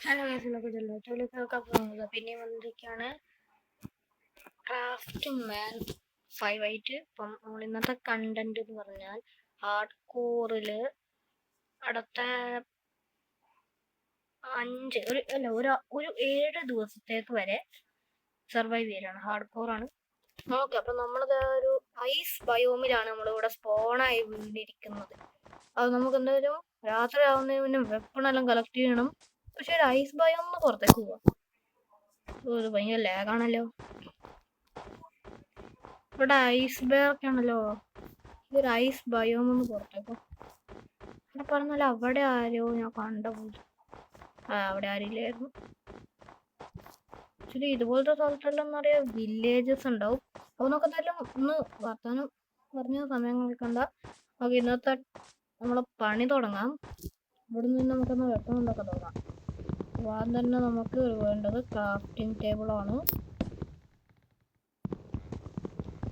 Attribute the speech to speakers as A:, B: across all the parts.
A: Hello ഗൈസിലൊക്കെ ചെല്ലോട്ടൊക്കെ പോകുന്നത് പിന്നെ വന്നിരിക്കുകയാണ് ക്രാഫ്റ്റ് മാൻ 5 ആയിട്ട്. ഇപ്പം നമ്മൾ ഇന്നത്തെ കണ്ടന്റ് എന്ന് പറഞ്ഞാൽ ഹാർഡ് കോറില് അടുത്ത 7 ദിവസത്തേക്ക് വരെ സർവൈവ് ചെയ്യലാണ്. ഹാർഡ് കോറാണ്. ഓക്കെ, അപ്പം നമ്മളിത് ഒരു ഐസ് ബയോമിലാണ് നമ്മളിവിടെ സ്പോണായി വീണിരിക്കുന്നത്. അത് നമുക്ക് എന്തായാലും രാത്രി ആവുന്നതിന് മുന്നേ വെപ്പണെല്ലാം കളക്ട് ചെയ്യണം. പക്ഷെ ഒരു ഐസ് ബയോം ഒന്ന് പുറത്തേക്ക് പോവാം. ഇത് ഭയങ്കര ലാഗാണല്ലോ. ഇവിടെ ഐസ് ബെയറൊക്കെ ആണല്ലോ. ഇതൊരു ഐസ് ബയോം ഒന്ന് പുറത്തേക്കോ. ഇവിടെ പറഞ്ഞാൽ അവിടെ ആരോ ഞാൻ കണ്ട പോലെ. അവിടെ ആരില്ലായിരുന്നു. ആക്ച്വലി ഇതുപോലത്തെ സ്ഥലത്തെല്ലാം നിറയെ വില്ലേജസ് ഉണ്ടാവും. അപ്പോൾ നമുക്ക് എന്തായാലും ഒന്ന് വർത്താനം പറഞ്ഞ സമയം നോക്കണ്ട. നമുക്ക് ഇന്നത്തെ നമ്മളെ പണി തുടങ്ങാം. ഇവിടെ നിന്ന് നമുക്കൊന്ന് വെട്ടമുണ്ടൊക്കെ തുടങ്ങാം. അപ്പോൾ ആദ്യം തന്നെ നമുക്ക് വേണ്ടത് ക്രാഫ്റ്റിംഗ് ടേബിളാണ്.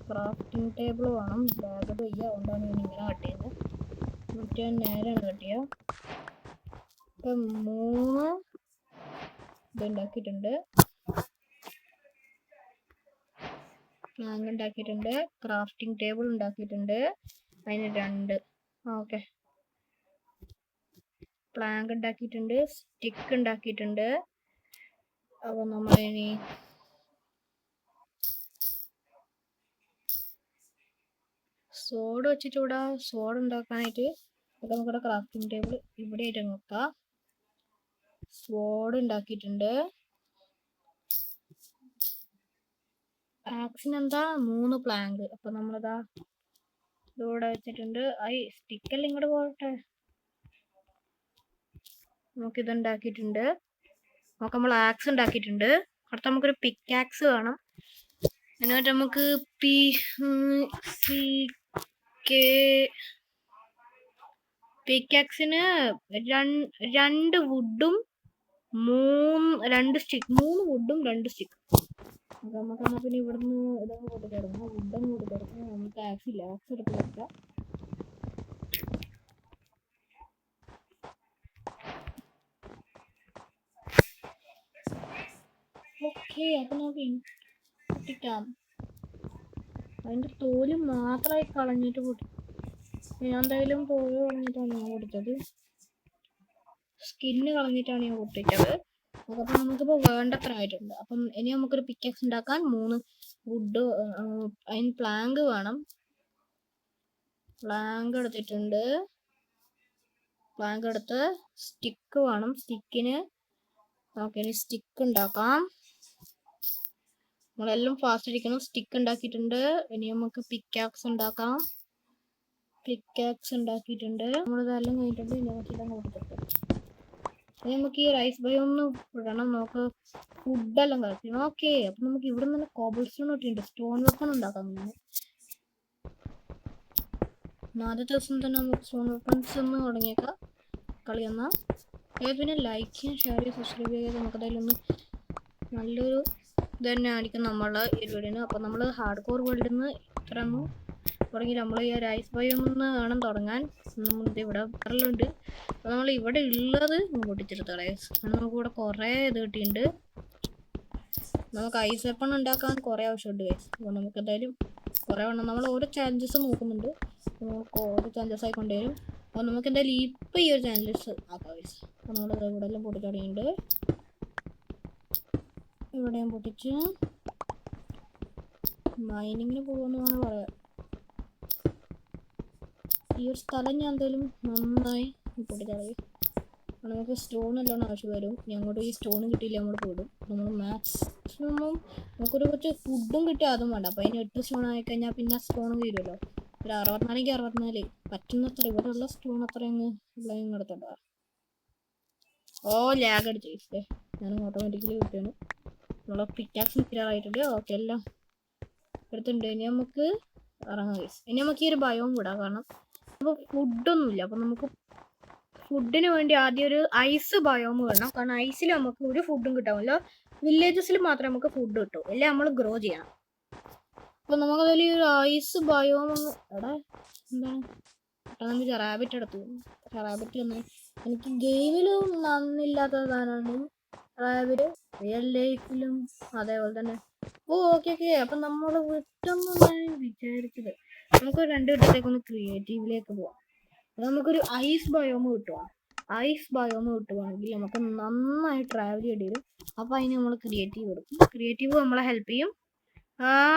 A: ക്രാഫ്റ്റിംഗ് ടേബിൾ വേണം. ബാഗ് വയ്യ, അതുകൊണ്ടാണ് ഞാൻ ഇങ്ങനെ കട്ട് ചെയ്യുന്നത്. മറ്റേ നേരെയാണ് കട്ട് ചെയ്യുക. ഇപ്പം 3 ഇതുണ്ടാക്കിയിട്ടുണ്ട്. പ്ലാങ്ക് ഉണ്ടാക്കിയിട്ടുണ്ട്. ക്രാഫ്റ്റിംഗ് ടേബിൾ ഉണ്ടാക്കിയിട്ടുണ്ട്. അതിന് 2 ഓക്കെ പ്ലാങ്ക് ഉണ്ടാക്കിയിട്ടുണ്ട്. സ്റ്റിക്ക് ഉണ്ടാക്കിയിട്ടുണ്ട്. അപ്പോൾ നമ്മളിനി സോഡ് വെച്ചിട്ട് ഇവിടെ സോഡ് ഉണ്ടാക്കാനായിട്ട് അപ്പോൾ നമുക്കിവിടെ ക്രാഫ്റ്റിംഗ് ടേബിൾ ഇവിടെ ആയിട്ട് നോക്കാം. സോഡ് ഉണ്ടാക്കിയിട്ടുണ്ട്. ആക്സിന് എന്താ 3 പ്ലാങ്ക്. അപ്പോൾ നമ്മളിതാ ഇവിടെ വെച്ചിട്ടുണ്ട്. സ്റ്റിക്കെല്ലാം ഇങ്ങോട്ട് പോകട്ടെ. നമുക്കിതുണ്ടാക്കിയിട്ടുണ്ട്. നമുക്ക് നമ്മൾ ആക്സ് ഉണ്ടാക്കിയിട്ടുണ്ട്. അടുത്ത നമുക്കൊരു പിക്കാക്സ് വേണം. എന്നിട്ട് നമുക്ക് പിക്കാക്സിന് 2 വുഡും 3 വുഡും 2 സ്റ്റിക്ക്. നമുക്ക് എന്നാൽ പിന്നെ ഇവിടുന്ന് ഇതങ്ങ് കൂട്ടിക്കിടക്കണം. വുഡങ്ങ് കൂട്ടിക്കിടക്കണം. നമുക്ക് ആക്സ് ഇല്ല, ആക്സ് എടുത്ത് വെക്കാം. ഓക്കെ, അപ്പം നമുക്ക് പൊട്ടിക്കാം. അതിൻ്റെ തോല് മാത്രമായി കളഞ്ഞിട്ട് പൊട്ടി. ഞാൻ എന്തായാലും തോല് കളഞ്ഞിട്ടാണ് ഞാൻ പൊട്ടിച്ചത്. സ്കിന്ന് കളഞ്ഞിട്ടാണ് ഞാൻ പൊട്ടിച്ചത്. അപ്പം നമുക്കിപ്പോൾ വേണ്ടത്ര ആയിട്ടുണ്ട്. അപ്പം ഇനി നമുക്കൊരു പിക്കാക്സ് ഉണ്ടാക്കാൻ 3 വുഡ്, അതിന് പ്ലാങ്ക് വേണം. പ്ലാങ്ക് എടുത്തിട്ടുണ്ട്. പ്ലാങ്ക് എടുത്ത് സ്റ്റിക്ക് വേണം. സ്റ്റിക്കിന് നമുക്കിനി സ്റ്റിക്ക് ഉണ്ടാക്കാം. നമ്മളെല്ലാം ഫാസ്റ്റ് ഇരിക്കണം. സ്റ്റിക്ക് ഉണ്ടാക്കിയിട്ടുണ്ട്. ഇനി നമുക്ക് പിക്കാക്സ് ഉണ്ടാക്കാം. പിക്കാക്സ് ഉണ്ടാക്കിയിട്ടുണ്ട്. നമ്മളിതെല്ലാം കഴിഞ്ഞിട്ടുണ്ട്. ഇനി നമുക്ക് ഇതങ്ങ് കൊടുത്തിട്ട് ഇനി നമുക്ക് ഈ റൈസ് ബൈ ഒന്ന് ഇടണം. നമുക്ക് ഫുഡെല്ലാം കളിക്കണം. ഓക്കെ, അപ്പം നമുക്ക് ഇവിടെ നിന്ന് കോബിൾ സ്റ്റോൺ ഇട്ടിട്ടുണ്ട്. സ്റ്റോൺ വെപ്പൺ ഉണ്ടാക്കാം. ആദ്യത്തെ ദിവസം തന്നെ നമുക്ക് സ്റ്റോൺ വെപ്പൺസ് ഒന്ന് തുടങ്ങിയേക്കാം കളി എന്നാൽ. പിന്നെ ലൈക്ക് ചെയ്യാൻ, ഷെയർ ചെയ്ത് സബ്സ്ക്രൈബ് ചെയ്ത് നമുക്കതായാലും ഒന്ന് നല്ലൊരു ഇത് തന്നെ ആയിരിക്കും നമ്മളെ ഈ വീഡിയോന്. അപ്പോൾ നമ്മൾ ഹാർഡ് കോർ വേൾഡിൽ നിന്ന് ഇത്രയൊന്നും തുടങ്ങി നമ്മൾ ഈ റൈസ് ബയോന്ന് വേണം തുടങ്ങാൻ. നമ്മളിത് ഇവിടെ ഉണ്ട്. അപ്പോൾ നമ്മൾ ഇവിടെ ഉള്ളത് പൊട്ടിച്ചെടുത്ത റൈസ് നമുക്ക് ഇവിടെ കുറേ ഇത് കിട്ടിയിട്ടുണ്ട്. നമുക്ക് ഐസ് വെപ്പൺ ഉണ്ടാക്കാൻ കുറേ ആവശ്യമുണ്ട് ഗൈസ്. അപ്പോൾ നമുക്ക് എന്തായാലും കുറേ വേണം. നമ്മൾ ഓരോ ചാലഞ്ചസ് നോക്കുന്നുണ്ട്. നമുക്ക് ഓരോ ചാലഞ്ചസ് ആയി കൊണ്ടുവരും. അപ്പോൾ നമുക്ക് എന്തായാലും ഇപ്പം ഈ ഒരു ചാലഞ്ചസ് ആക്കാം ഗൈസ്. അപ്പോൾ നമ്മൾ ഇവിടെ എല്ലാം പൊട്ടിച്ച് തുടങ്ങിയിട്ടുണ്ട്. ഇവിടെയും പൊട്ടിച്ച് മൈനിങ്ങിന് പോകുമെന്നാണ് പറയാം. ഈ ഒരു സ്ഥലം ഞാൻ എന്തായാലും നന്നായി പൊട്ടിച്ചറിയും. നമുക്ക് സ്റ്റോൺ എല്ലാം ആവശ്യം വരും. അങ്ങോട്ട് ഈ സ്റ്റോൺ കിട്ടിയില്ല നമ്മൾ പോടും. നമ്മൾ മാക്സിമം നമുക്കൊരു കുറച്ച് ഫുഡും കിട്ടിയാൽ അതും വേണ്ട. അപ്പോൾ അതിന് 8 സ്റ്റോൺ ആയിക്കഴിഞ്ഞാൽ പിന്നെ സ്റ്റോൺ തീരുമല്ലോ. ഒരു 64 പറ്റുന്നത്ര ഇവിടെയുള്ള സ്റ്റോൺ അത്ര അങ്ങ് എടുത്തോണ്ടാ. ലാഗ് അടിച്ചേ. ഞാൻ ഓട്ടോമാറ്റിക്കലി കിട്ടുകയാണ്. നമ്മളെ പിക്കാക്സ് ക്ലിയറായിട്ടുണ്ട്. ഓക്കെ, എല്ലാം എടുത്തിട്ടുണ്ട്. ഇനി നമുക്ക് ഇറങ്ങാം ഗൈസ്. ഇനി നമുക്ക് ഈ ഒരു ബയോം വിടാം. കാരണം അപ്പോൾ ഫുഡൊന്നുമില്ല. അപ്പം നമുക്ക് ഫുഡിന് വേണ്ടി ആദ്യം ഒരു ഐസ് ബയോം വേണം. കാരണം ഐസിൽ നമുക്ക് ഒരു ഫുഡും കിട്ടാമല്ലോ. വില്ലേജസിൽ മാത്രമേ നമുക്ക് ഫുഡ് കിട്ടൂ. അല്ലെ നമ്മൾ ഗ്രോ ചെയ്യണം. അപ്പോൾ നമുക്കതിൽ ഒരു ഐസ് ബയോം എടാ എന്താണ് നമുക്ക് റാബിറ്റ് എടുത്തു. റാബിറ്റ് തന്നെ എനിക്ക് ഗെയിമിലും നന്നില്ലാത്തതാണ്. റിയൽ ലൈഫിലും അതേപോലെ തന്നെ. Okay okay. അപ്പൊ നമ്മൾ വിട്ടെന്ന് ഞാൻ വിചാരിച്ചത് നമുക്ക് 2 വിട്ടത്തേക്കൊന്ന് ക്രിയേറ്റീവിലേക്ക് പോവാം. നമുക്കൊരു ഐസ് ബയോമ് കിട്ടുവാ. ഐസ് ബയോമ് കിട്ടുവാണെങ്കിൽ നമുക്ക് നന്നായി ട്രാവൽ ചെയ്യേണ്ടി വരും. അപ്പൊ അതിന് നമ്മൾ ക്രിയേറ്റീവ് കൊടുക്കും. ക്രിയേറ്റീവ് നമ്മളെ ഹെൽപ്പ് ചെയ്യും.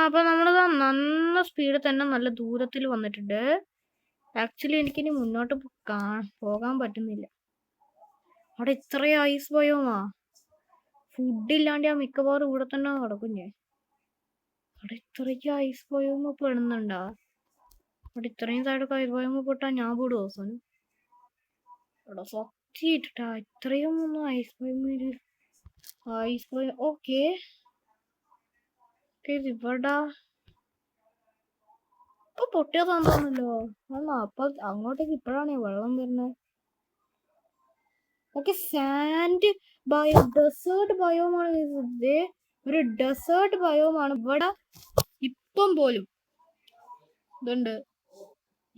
A: അപ്പൊ നമ്മളത് നല്ല സ്പീഡിൽ തന്നെ നല്ല ദൂരത്തിൽ വന്നിട്ടുണ്ട്. ആക്ച്വലി എനിക്കിനി മുന്നോട്ട് പോകാൻ പറ്റുന്നില്ല. അവിടെ ഇത്രയും ഐസ് ബയോമാ. ഫുഡില്ലാണ്ട് ഞാൻ മിക്കവാറും ഇവിടെ തന്നെ കിടക്കും ഞാൻ. അവിടെ ഇത്രയ്ക്ക് ഐസ് ബയോമ് പെടുന്നുണ്ടാ? അവിടെ ഇത്രയും സൈഡൊക്കെ ഐസ് ബയോമ് പെട്ടാ ഞാൻ പെടും അവസാനം. അവിടെ സത്യമായിട്ടാ ഇത്രയും ഒന്നും ഐസ് ബയോ. ഓക്കെ ഇവിടെ ഇപ്പൊ പൊട്ടിയതാണെന്നല്ലോ. അപ്പൊ അങ്ങോട്ടേക്ക് ഇപ്പോഴാണ് വെള്ളം വരുന്നത്. ഓക്കെ സാൻഡ് ബയോ ഡെസേർട്ട് ബയോമാണ്. ഒരു ഡെസേർട്ട് ബയോമാണ് ഇവിടെ. ഇപ്പം പോലും ഇതുണ്ട്.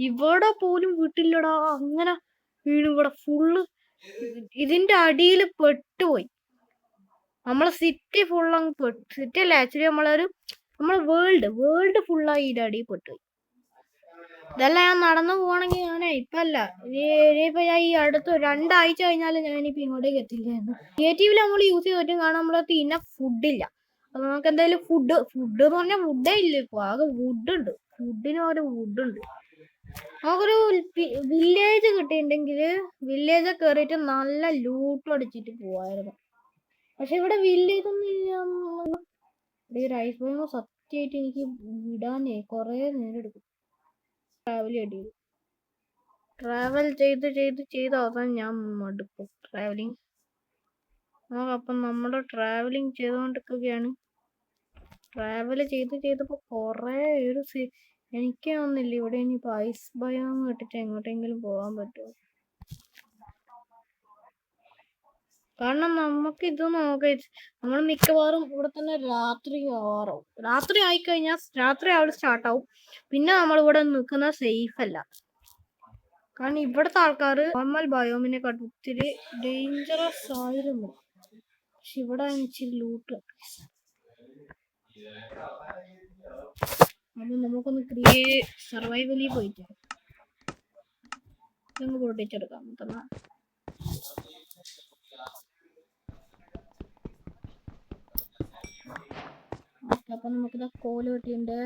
A: ഇവിടെ പോലും വിട്ടില്ലടാ. അങ്ങനെ വീണ് ഇവിടെ ഫുള്ള് ഇതിന്റെ അടിയിൽ പെട്ടുപോയി. നമ്മളെ സിറ്റി ഫുള്ളങ്ങ് സിറ്റി അല്ല ആക്ച്വലി നമ്മളെ വേൾഡ് ഫുള്ളായി ഇതിന്റെ അടിയിൽ പെട്ടുപോയി. ഇതെല്ലാം ഞാൻ നടന്നു പോവാണെങ്കിൽ ഞാനേ ഇപ്പല്ല ഇനിയിപ്പോ ഞാൻ ഈ അടുത്ത് 2 ആഴ്ച കഴിഞ്ഞാലും ഞാനിപ്പോ ഇങ്ങോട്ടേക്ക് എത്തില്ലായിരുന്നു. ക്രിയേറ്റീവിൽ നമ്മൾ യൂസ് ചെയ്തിട്ട് കാണാൻ നമ്മളത് ഇന്ന ഫുഡില്ല. അപ്പൊ നമുക്ക് എന്തായാലും ഫുഡ് എന്ന് പറഞ്ഞാൽ ഫുഡേ ഇല്ല. ഇപ്പൊ ആകെ വുഡുണ്ട്. ഫുഡിന് ഒരു വുഡുണ്ട്. നമുക്കൊരു വില്ലേജ് കിട്ടിയിട്ടുണ്ടെങ്കിൽ വില്ലേജ് കയറിയിട്ട് നല്ല ലൂട്ട് അടിച്ചിട്ട് പോവായിരുന്നു. പക്ഷെ ഇവിടെ വില്ലേജ് ഒന്നും ഇല്ല. ഒരു ഐസ് ബോംബ് സത്യമായിട്ട് എനിക്ക് വിടാനേ കൊറേ നേരം എടുക്കും. ട്രാവൽ ചെയ്ത് അവസാനം ഞാൻ മടുക്കും ട്രാവലിങ്. അപ്പം നമ്മൾ ട്രാവലിങ് ചെയ്തുകൊണ്ടിരിക്കുകയാണ്. ട്രാവൽ ചെയ്തപ്പോ കൊറേ എനിക്ക് തോന്നുന്നില്ല ഇവിടെ ഇനിയിപ്പോ ഐസ് ബയോം ഇട്ടിട്ട് എങ്ങോട്ടെങ്കിലും പോകാൻ പറ്റുമോ. കാരണം നമുക്ക് ഇത് നമ്മൾ മിക്കവാറും ഇവിടെ തന്നെ രാത്രി ആയിക്കഴിഞ്ഞാൽ രാത്രി സ്റ്റാർട്ടാവും. പിന്നെ നമ്മളിവിടെ നിൽക്കുന്നത് സേഫ് അല്ല. കാരണം ഇവിടുത്തെ ആൾക്കാർ നോർമൽ ബയോമിനെക്കാട്ടും ഒത്തിരി ഡേഞ്ചറസ് ആയിരുന്നു. പക്ഷെ ഇവിടെ ഇച്ചിരി ലൂട്ട്. അപ്പൊ നമുക്കൊന്ന് സർവൈവലിൽ പോയിട്ട് ഇതൊന്ന് പൊട്ടിച്ചെടുക്കാം. അപ്പൊ നമുക്കിതാ കോല് കിട്ടിയിട്ടുണ്ട്.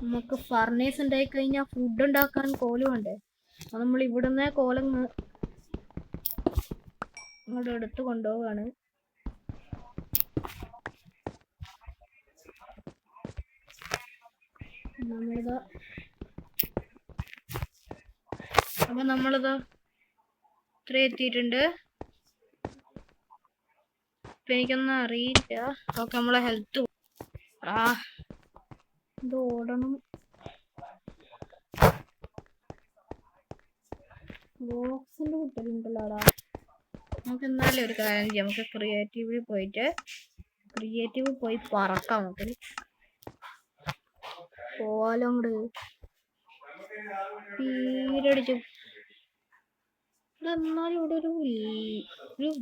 A: നമുക്ക് ഫർണേസ് ഉണ്ടായി കഴിഞ്ഞാൽ ഫുഡ് ഉണ്ടാക്കാൻ കോല് വേണ്ടേ. അപ്പൊ നമ്മൾ ഇവിടുന്ന് കോലങ്ങ് ഇങ്ങോട്ട് എടുത്ത് കൊണ്ടുപോവാണ്. നമ്മളിതാ ഇത്ര എത്തിയിട്ടുണ്ട്. ഇപ്പൊ എനിക്കൊന്നും അറിയില്ല. അതൊക്കെ നമ്മളെ ഹെൽത്ത് ഇത് ഓടണം. ബോക്സിന്റെ കുട്ടലുണ്ടല്ലോടാ. നമുക്ക് എന്തായാലും ഒരു കാര്യം ചെയ്യാം. നമുക്ക് ക്രിയേറ്റീവ് പോയി പറക്കാം. നമുക്ക് പോവാലോ. അങ്ങോട്ട് തീരടിച്ചു. എന്നാലും ഇവിടെ ഒരു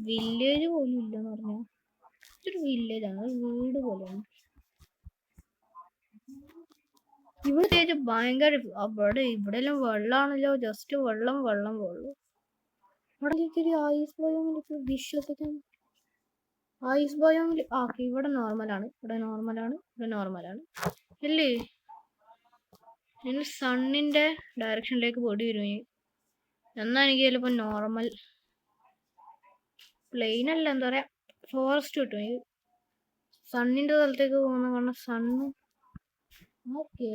A: വില്ലേജ് പോലും ഇല്ലെന്ന് പറഞ്ഞാൽ ഇതൊരു വില്ലേജാണ്. ഒരു വീട് പോലെയാണ്. ഇവിടെ ഭയങ്കര ഇവിടെ എല്ലാം വെള്ളാണല്ലോ. ജസ്റ്റ് വെള്ളം ഇവിടെ ഐസ് ബയോമിലേക്ക് വിശ്വസിക്കാൻ. ഐസ് ബയോമിൽ ഇവിടെ നോർമലാണ്. ഇല്ലേ ഇനി സണ്ണിന്റെ ഡയറക്ഷനിലേക്ക് പൊടി വരും. എന്നാ എനിക്ക് ചിലപ്പോ നോർമൽ പ്ലെയിൻ അല്ല എന്താ പറയാ ഫോറസ്റ്റ് കിട്ടും. സണ്ണിന്റെ സ്ഥലത്തേക്ക് പോകുന്ന കാരണം സണ്ണ്. ഓക്കെ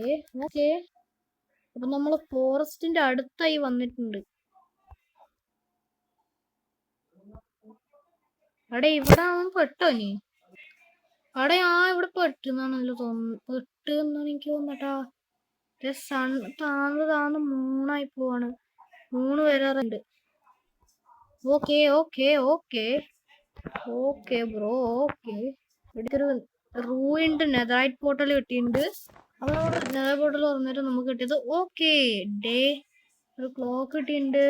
A: അപ്പൊ നമ്മള് ഫോറസ്റ്റിന്റെ അടുത്തായി വന്നിട്ടുണ്ട്. അവിടെ ഇവിടെ പെട്ടോ നീ? അവിടെ ഇവിടെ പെട്ടെന്നാണല്ലോ പെട്ടെന്നാണ് എനിക്ക് തോന്നട്ടാ. താന്ന് മൂണായി പോവാണ്. 3 വരാറുണ്ട്. Okay bro. ഇവിടേക്കൊരു റൂയിൻഡ് നെതറൈറ്റ് പോർട്ടൽ കിട്ടിയിട്ടുണ്ട്. അവിടെ നെതർ പോർട്ടൽ തുറന്നിട്ട് നമുക്ക് കിട്ടിയത് ഒരു ക്ലോക്ക് കിട്ടിയിട്ടുണ്ട്.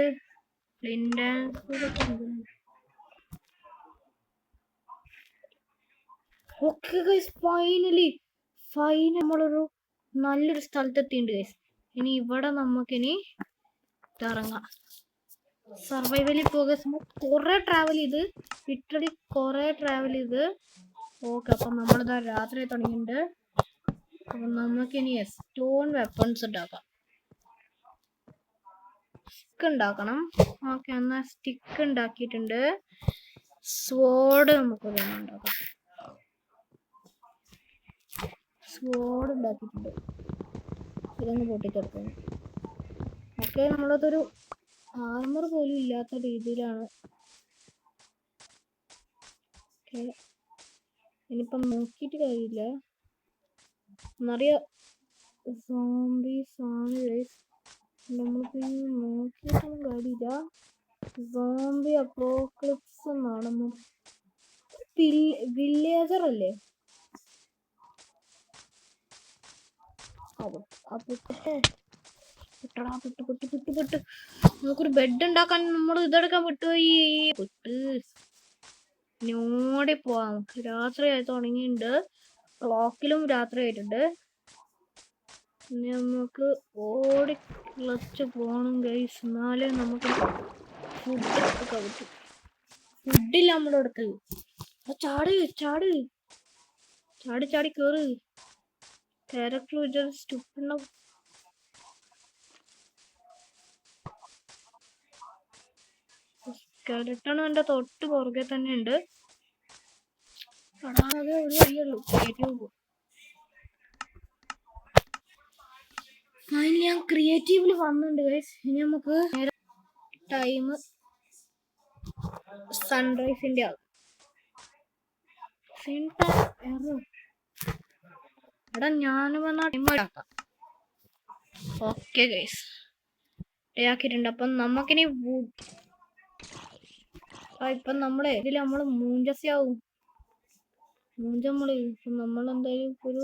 A: ഓക്കെ ഗൈസ്, ഫൈനലി നമ്മളൊരു നല്ലൊരു സ്ഥലത്തെത്തിയിട്ടുണ്ട് ഗൈസ്. ഇനി ഇവിടെ നമുക്കിനി ഇറങ്ങാം. സർവൈവലിൽ പോകുക. കുറെ ട്രാവൽ ചെയ്ത് ലിറ്ററലി കുറെ ട്രാവൽ ചെയ്ത് ഓക്കെ. അപ്പം നമ്മളിതാ രാത്രി തുടങ്ങിയിട്ടുണ്ട്. അപ്പം നമുക്കിനി സ്റ്റോൺ വെപ്പൺസ് ഉണ്ടാക്കാം. സ്റ്റിക്ക് ഉണ്ടാക്കണം. ഓക്കെ, എന്നാൽ സ്റ്റിക്ക് ഉണ്ടാക്കിയിട്ടുണ്ട്. സ്വോർഡ് നമുക്ക് ഉണ്ടാക്കാം. സ്വോർഡ് ഉണ്ടാക്കിയിട്ടുണ്ട്. ഇതൊന്ന് പൊട്ടിത്തെടുക്കുന്നു. ഓക്കെ, നമ്മളതൊരു ആർമർ പോലും ഇല്ലാത്ത രീതിയിലാണ്. ഓക്കെ, ഇനിയിപ്പം നോക്കിയിട്ട് കാര്യമില്ല. നിറയെ സോംബീസ് ആണ് ഗൈസ്. നമ്മൾക്ക് നോക്കിയിട്ടൊന്നും കാര്യമില്ല. സോംബി അപ്പോക്ലിപ്സ് എന്നാണ്. വില്ലേജർ അല്ലേ? നമുക്കൊരു ബെഡ് ഉണ്ടാക്കാൻ നമ്മൾ ഇതെടുക്കാൻ വിട്ടുപോയി. ഓടി പോവാം. നമുക്ക് രാത്രി ആയി തുടങ്ങിയിട്ടുണ്ട്. ക്ലോക്കിലും രാത്രി ആയിട്ടുണ്ട്. ഇനി നമുക്ക് ഓടി ക്ലച്ച് പോകണം ഗൈസ്. എന്നാലേ നമുക്ക് ഫുഡ് എടുക്കാൻ പറ്റും. ഫുഡില്ല നമ്മുടെ അടുത്ത്. ചാടി ചാടി ചാടി ചാടി കേറ്. ക്യാരക്ടർ സ്റ്റുപ്പിഡ. സ്കെലട്ടൺ എന്റെ തൊട്ട് പുറകെ തന്നെ ഉണ്ട്. അതാകെ ഒരു വഴിയുള്ളൂ. അതിന് ഞാൻ ക്രിയേറ്റീവില് വന്നിട്ടുണ്ട് ഗൈസ്. ഇനി നമുക്ക് ടൈം സൺറൈസിന്റെ ആകും. എടാ ഞാൻ വന്ന ടൈം ആക്കാം. ഓക്കെ ഗൈസ്, ആക്കിയിട്ടുണ്ട്. അപ്പം നമുക്കിനി ഇപ്പം നമ്മളെ ഇതിൽ നമ്മള് മൂഞ്ചസ്യാവും. നമ്മളെന്തായാലും ഒരു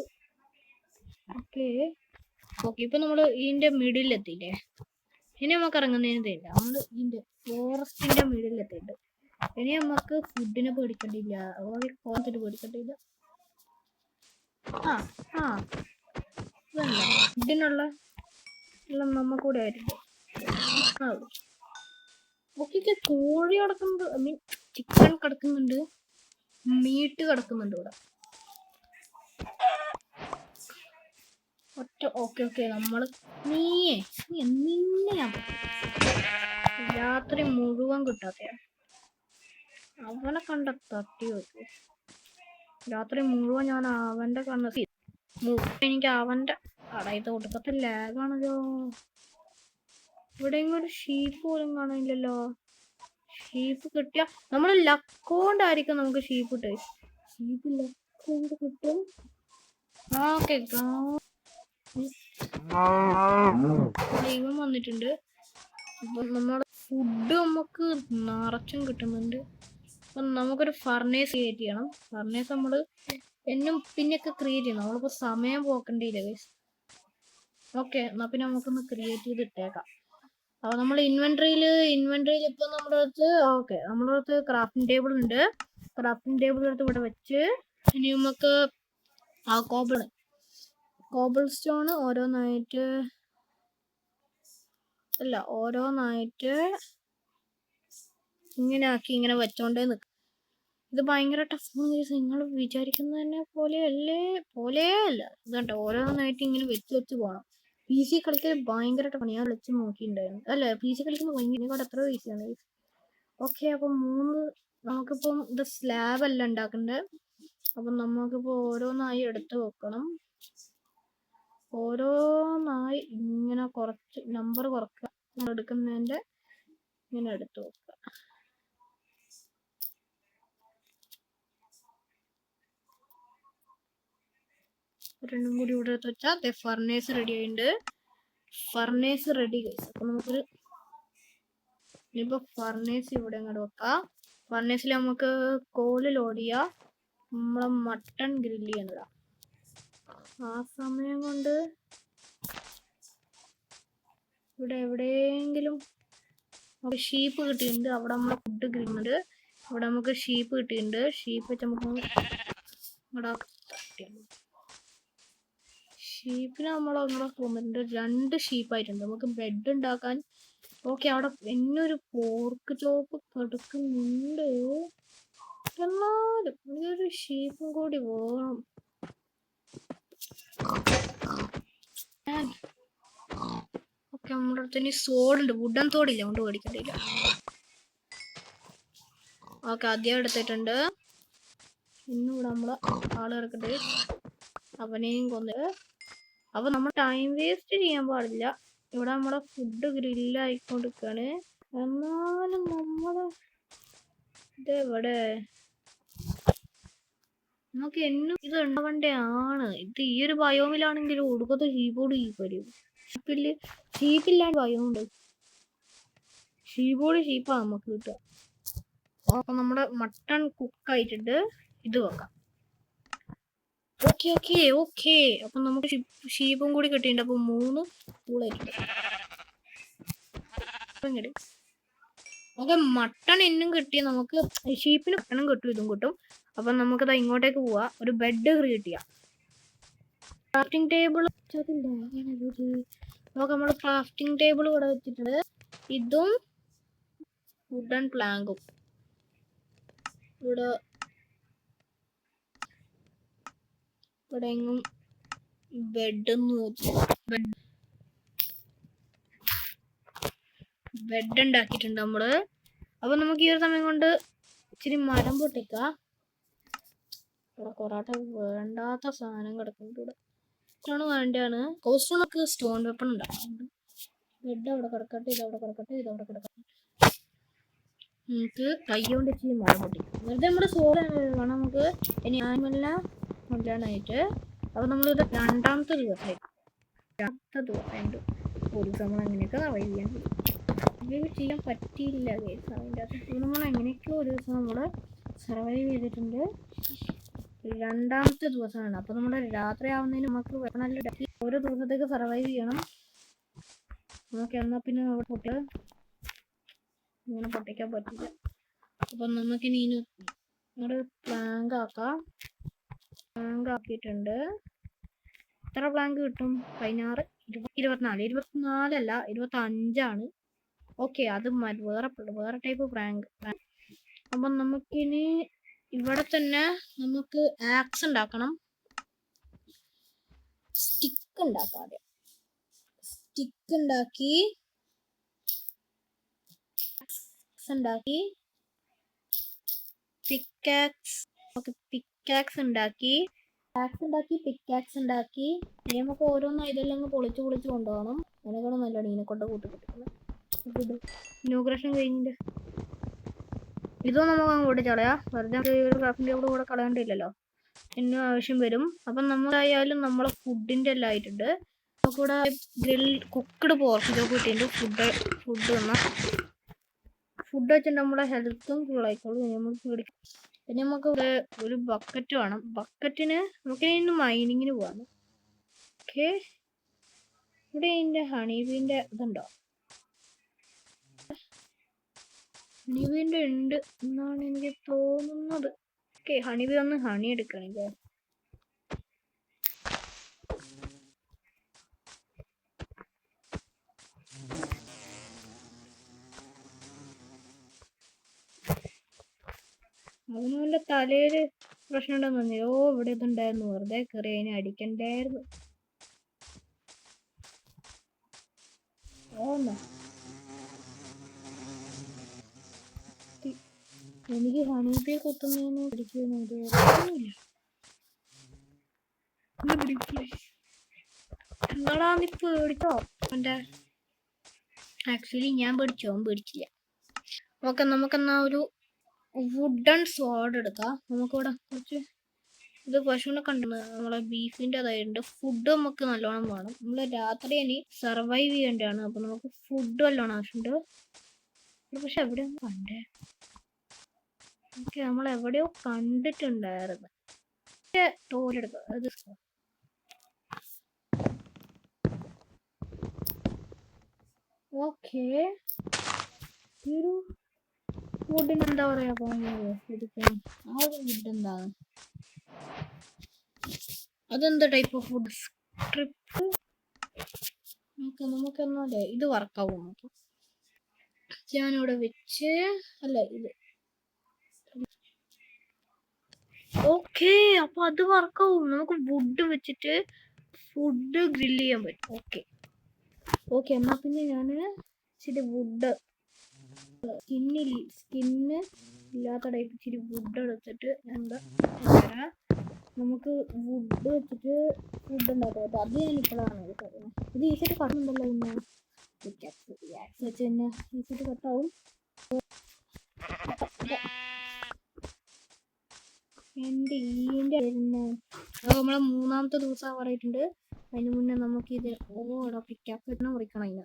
A: ഓക്കെ ഇപ്പൊ നമ്മള് ഇതിന്റെ മിഡിൽ എത്തിയില്ലേ? ഇനി നമുക്ക് ഇറങ്ങുന്നതിന് തരില്ല. നമ്മള് ഇതിന്റെ ഫോറസ്റ്റിന്റെ മിഡിൽ എത്തിയിട്ട് ഇനി നമുക്ക് ഫുഡിനെ പേടിക്കണ്ടില്ല. കോൺസെപ്റ്റ് പേടിക്കണ്ടില്ല. ഫുഡിനുള്ള നമ്മക്കൂടെ ആയിട്ടുണ്ട്. ഓക്കെ, കോഴി കിടക്കുന്നുണ്ട്. ഐ മീൻ ചിക്കൻ കിടക്കുന്നുണ്ട്. മീറ്റ് കിടക്കുന്നുണ്ട് ഇവിടെ. ഓക്കെ നമ്മള് നിന്നെ രാത്രി മുഴുവൻ കിട്ടാത്ത അവനെ കണ്ട തട്ടി വെച്ചു. രാത്രി മുഴുവൻ ഞാൻ അവന്റെ കണ്ണ് എനിക്ക് അവന്റെ ഇത് കൊടുക്കത്തെ ലാഗാണല്ലോ. ഇവിടെ ഒരു ഷീപ്പ് പോലും കാണില്ലല്ലോ. ഷീപ്പ് കിട്ടിയ നമ്മള് ലക്കോണ്ടായിരിക്കും നമുക്ക് ഷീപ്പ് കിട്ടുക. ഷീപ്പ് ലക്കോണ്ട് കിട്ടും. ഓക്കെ, ദൈവം വന്നിട്ടുണ്ട്. അപ്പം നമ്മുടെ ഫുഡ് നമുക്ക് നിറച്ചും കിട്ടുന്നുണ്ട്. അപ്പം നമുക്കൊരു ഫർണേസ് ക്രിയേറ്റ് ചെയ്യണം. ഫർണേസ് നമ്മള് പിന്നെയൊക്കെ ക്രിയേറ്റ് ചെയ്യണം. നമ്മളിപ്പോ സമയം പോക്കണ്ടില്ല ഗൈസ്. ഓക്കെ, എന്നാ പിന്നെ നമുക്കൊന്ന് ക്രിയേറ്റ് ചെയ്ത് ഇട്ടേക്കാം. അപ്പൊ നമ്മൾ ഇൻവെന്ററിയിൽ ഇപ്പൊ നമ്മുടെ അടുത്ത് ക്രാഫ്റ്റിംഗ് ടേബിൾ ഉണ്ട്. ക്രാഫ്റ്റിംഗ് ടേബിൾ എടുത്ത് ഇവിടെ വെച്ച് ഇനി നമുക്ക് കോബിൾ സ്റ്റോൺ ഓരോന്നായിട്ട് ഇങ്ങനെ ആക്കി ഇങ്ങനെ വെച്ചോണ്ടേ നിൽക്കും. ഇത് ഭയങ്കര ടഫാണ്. നിങ്ങൾ വിചാരിക്കുന്നതിനെ പോലെയല്ല. ഇതുണ്ട്, ഓരോന്നായിട്ട് ഇങ്ങനെ വെച്ച് പോകണം. PC കളിക്കാൻ ഭയങ്കര ടഫാണ്. ഞാൻ വിളിച്ച് നോക്കിയിട്ടുണ്ടായിരുന്നു. അല്ല, PC കളിക്കുന്നത് ഭയങ്കര എത്ര ഈസിയാണ്. ഓക്കെ, അപ്പം നമുക്കിപ്പം ഇത് സ്ലാബ് അല്ല ഉണ്ടാക്കണ്ടേ. അപ്പം നമുക്കിപ്പോൾ ഓരോന്നായി എടുത്ത് വെക്കണം. ഓരോന്നായി ഇങ്ങനെ കുറച്ച് നമ്പർ കുറക്കുക. എടുക്കുന്നതിന്റെ ഇങ്ങനെ എടുത്ത് വെക്കുക. രണ്ടും കൂടി ഇവിടെ എടുത്ത് വെച്ചാൽ ഫർണേസ് റെഡി ആയിട്ടുണ്ട്. Furnace ready guys. അപ്പൊ നമുക്കൊരു ഇനിയിപ്പോ ഫർണേസ് ഇവിടെ അങ്ങോട്ട് വെക്കാം. ഫർണേസിൽ നമുക്ക് കോല് ലോഡ് ചെയ്യാം. നമ്മളെ മട്ടൺ ഗ്രില്ല് ചെയ്യുന്നതാ. ആ സമയം കൊണ്ട് ഇവിടെ എവിടെയെങ്കിലും നമുക്ക് ഷീപ്പ് കിട്ടിയിട്ടുണ്ട്. അവിടെ നമ്മളെ ഫുഡ് കിട്ടുന്നുണ്ട്. ഇവിടെ നമുക്ക് ഷീപ്പ് കിട്ടിയിട്ടുണ്ട്. ഷീപ്പ് വെച്ച് നമുക്ക് ഇവിടെ ഷീപ്പിന് നമ്മളങ്ങനെ തോന്നുന്നുണ്ട് 2 ഷീപ്പായിട്ടുണ്ട്. നമുക്ക് ബ്രെഡ് ഉണ്ടാക്കാൻ. ഓക്കെ, അവിടെ എന്നൊരു പോർക്ക് ചോപ്പ് കിടക്കുന്നുണ്ട്. എന്നാലും ഒരു ഷീപ്പും കൂടി വേണം. ഓക്കെ, നമ്മുടെ അടുത്ത് ഇനി സോഡുണ്ട്. വുഡൻ തോടില്ല, കൊണ്ട് മേടിക്കണ്ടില്ല. ഓക്കെ, ആദ്യം എടുത്തിട്ടുണ്ട്. ഇന്നും ഇവിടെ നമ്മള് ആള് കിടക്കട്ടെ. അവനെയും കൊന്ന്. അപ്പൊ നമ്മൾ ടൈം വേസ്റ്റ് ചെയ്യാൻ പാടില്ല. ഇവിടെ നമ്മുടെ ഫുഡ് ഗ്രില്ലായിക്കൊണ്ടിരിക്കാണ്. എന്നാലും നമ്മള് ഇതെവിടെ നമുക്ക് എന്നും ഇത് ഉണ്ടാവണ്ടേ ആണ്. ഇത് ഈ ഒരു ബയോമിലാണെങ്കിൽ ഒടുക്കത്തെ ഷീപ്പോട് വരും. ഷീപ്പില്ലാണ്ട് ബയോണ്ട്. ഷീപ്പാ നമുക്ക് കിട്ടുക. അപ്പൊ നമ്മുടെ മട്ടൺ കുക്കായിട്ടുണ്ട്. ഇത് വെക്കാം. ഓക്കെ. അപ്പൊ നമുക്ക് ഷീപ്പും കൂടി കിട്ടിയിട്ടുണ്ട്. അപ്പൊ 3 കൂളായിട്ടുണ്ട്. ഓക്കെ, മട്ടൺ എന്നും കിട്ടി. നമുക്ക് ഷീപ്പിന് മട്ടണും കിട്ടും, ഇതും കിട്ടും. അപ്പൊ നമുക്കത് ഇങ്ങോട്ടേക്ക് പോവാ. ഒരു ബെഡ് ക്രിയേറ്റ് ചെയ്യാം. ക്രാഫ്റ്റിംഗ് ടേബിൾ നമുക്ക് നമ്മുടെ ക്രാഫ്റ്റിംഗ് ടേബിൾ ഇവിടെ വെച്ചിട്ടുണ്ട്. ഇതും വുഡൻ പ്ലാങ്കും ഇവിടെ എങ്ങും ബെഡ് ഉണ്ടാക്കിയിട്ടുണ്ട് നമ്മള്. അപ്പൊ നമുക്ക് ഈ ഒരു സമയം കൊണ്ട് ഇച്ചിരി മരം പൊട്ടിക്കാം. ഇവിടെ കൊറാട്ട വേണ്ടാത്ത സാധനം കിടക്കുന്നുണ്ട്. ഇവിടെ സ്റ്റോൺ വേണ്ടാണ്. കോസ്റ്റോണൊക്കെ സ്റ്റോൺ വെപ്പൺ ഉണ്ടാക്കുന്നുണ്ട്. ബെഡ് അവിടെ കിടക്കട്ടെ, ഇതവിടെ കിടക്കട്ടെ. നമുക്ക് കൈ കൊണ്ട് ഇച്ചിരി മരം പൊട്ടിക്കാം. വെറുതെ നമ്മുടെ സോളാണ് വേണം നമുക്ക്. ഇനി ആനിമെല്ലാം കൊല്ലാനായിട്ട്. അപ്പൊ നമ്മളിത് രണ്ടാമത്തെ ദിവസമായിട്ട് ഒരു നമ്മൾ അങ്ങനെയൊക്കെ സർവൈവ് ചെയ്യാൻ പറ്റിയില്ല. അതിൻ്റെ അകത്ത് നമ്മൾ എങ്ങനെയൊക്കെയോ ഒരു ദിവസം നമ്മൾ സർവൈവ് ചെയ്തിട്ടുണ്ട്. രണ്ടാമത്തെ ദിവസമാണ്. അപ്പൊ നമ്മുടെ രാത്രി ആവുന്നതിന് നമുക്ക് നല്ല ഓരോ ദിവസത്തേക്ക് സർവൈവ് ചെയ്യണം. നമുക്ക് എന്നാ പിന്നെ ഇങ്ങനെ പൊട്ടിക്കാൻ പറ്റില്ല. അപ്പൊ നമുക്കിനി നമ്മുടെ പ്ലാങ്ക് ആക്കിയിട്ടുണ്ട്. എത്ര പ്ലാങ്ക് കിട്ടും? 16, 24 അല്ല 25. ഓക്കെ, അത് വേറെ ടൈപ്പ് പ്ലാങ്ക്. അപ്പൊ നമുക്കിനി ഇവിടെ തന്നെ നമുക്ക് ആക്സ് ഉണ്ടാക്കണം. സ്റ്റിക്ക് ഉണ്ടാക്കാം. സ്റ്റിക്ക് ഉണ്ടാക്കി പിക്കാക്സ് ഉണ്ടാക്കി ഇനി നമുക്ക് ഓരോന്നും ഇതെല്ലാം പൊളിച്ച് കൊണ്ടുപോകണം. അതിനെക്കാളും നല്ലതാണ് ഇതിനെ കൊണ്ട് കൂട്ടിക്കിട്ടുന്നത്. ഇനോഗ്രേഷൻ കഴിഞ്ഞിട്ട് ഇതും നമുക്ക് അങ്ങോട്ട് കളയാം. വെറുതെ ഒരു ക്രാഫ്റ്റിംഗ് ടേബിൾ കൂടെ കളയേണ്ടില്ലല്ലോ. ഇന്നും ആവശ്യം വരും. അപ്പം നമ്മളായാലും നമ്മളെ ഫുഡിന്റെ എല്ലാം ആയിട്ടുണ്ട്. നമുക്കിവിടെ കുക്ക്ഡ് പോർക്ക് ഇതൊക്കെ കിട്ടിയിട്ടുണ്ട്. ഫുഡ് വെച്ചിട്ട് നമ്മുടെ ഹെൽത്തും ഫുള്ളായിക്കോളും. പിന്നെ നമുക്ക് ഇവിടെ ഒരു ബക്കറ്റ് വേണം. ബക്കറ്റിന് നമുക്ക് ഇന്ന് മൈനിങ്ങിന് പോവാണ്. ഓക്കെ, ഇവിടെ ഇതിന്റെ ഹണിബീന്റെ ഇതുണ്ടോ? ഹണിബീന്റെ ഉണ്ട് എന്നാണ് എനിക്ക് തോന്നുന്നത്. ഓക്കെ, ഹണിബീ ഒന്ന് ഹണി എടുക്കണില്ലേ? അവനവന്റെ തലയില് പ്രശ്നം ഉണ്ടെന്ന് പറഞ്ഞു. ഇവിടെ ഇതുണ്ടായിരുന്നു. വെറുതെ കയറി അതിനെ അടിക്കണ്ടായിരുന്നു. എനിക്ക് ഹണീബിയെ കൊത്തുന്നതിന് പിടിക്കുന്നില്ല. എന്താടാ നീ പേടിച്ചോ? ആക്ച്വലി ഞാൻ അവൻ പേടിച്ചില്ല. ഓക്കെ, നമുക്കെന്നാ ഒരു വുഡൻ സ്വാഡ് എടുക്കാം. നമുക്കിവിടെ കുറച്ച് ഇത് പശുവിനെ കണ്ടെന്ന് നമ്മളെ ബീഫിൻ്റെ അതായിട്ടുണ്ട്. ഫുഡ് നമുക്ക് നല്ലോണം വേണം. നമ്മൾ രാത്രി ഇനി സർവൈവ് ചെയ്യേണ്ടതാണ്. അപ്പൊ നമുക്ക് ഫുഡ് നല്ലോണം ആവശ്യമുണ്ട്. പക്ഷെ എവിടെയൊന്നും കണ്ടേ? ഓക്കെ, നമ്മൾ എവിടെയോ കണ്ടിട്ടുണ്ടായിരുന്നു. ടോലെടുക്കാം. അത് ഓക്കെ, ഈ ഒരു ഫുഡിന് എന്താ പറയാ പോകുന്നത് ശരിക്കും ആ ഒരു ഫുഡ് എന്താണ് അതെന്താ ടൈപ്പ് ഓഫ് ഫുഡ് സ്ട്രിപ്പ് നമുക്ക് എന്നാലേ ഇത് വർക്കാവും നമുക്ക് ഞാനിവിടെ വെച്ച് അല്ല ഇത് ഓക്കെ അപ്പൊ അത് വർക്കാവും നമുക്ക് വുഡ് വെച്ചിട്ട് ഫുഡ് ഗ്രില്ല് ചെയ്യാൻ പറ്റും ഓക്കെ ഓക്കെ എന്നാ പിന്നെ ഞാൻ ഇച്ചിരി വുഡ് സ്കിന്ന് ഇല്ലാത്ത ടൈപ്പ് ഇച്ചിരി വുഡ് എടുത്തിട്ട് എന്താ നമുക്ക് വുഡ് വെച്ചിട്ട് ഫുഡ് ഉണ്ടാക്കാം അത് ഞാൻ ഇപ്പോഴാണ് ഇത് ഈസിയായിട്ട് കട്ടുന്നുണ്ടല്ലോ ഇന്ന് വെച്ച് തന്നെ ഈസിയായിട്ട് കട്ടാവും എൻ്റെ ഈൻ്റെ നമ്മളെ മൂന്നാമത്തെ ദിവസം പറഞ്ഞിട്ടുണ്ട് അതിന് മുന്നേ നമുക്ക് ഇത് ഓടാ പിക്കാപ്പ് തന്നെ മുറിക്കണം അതിന്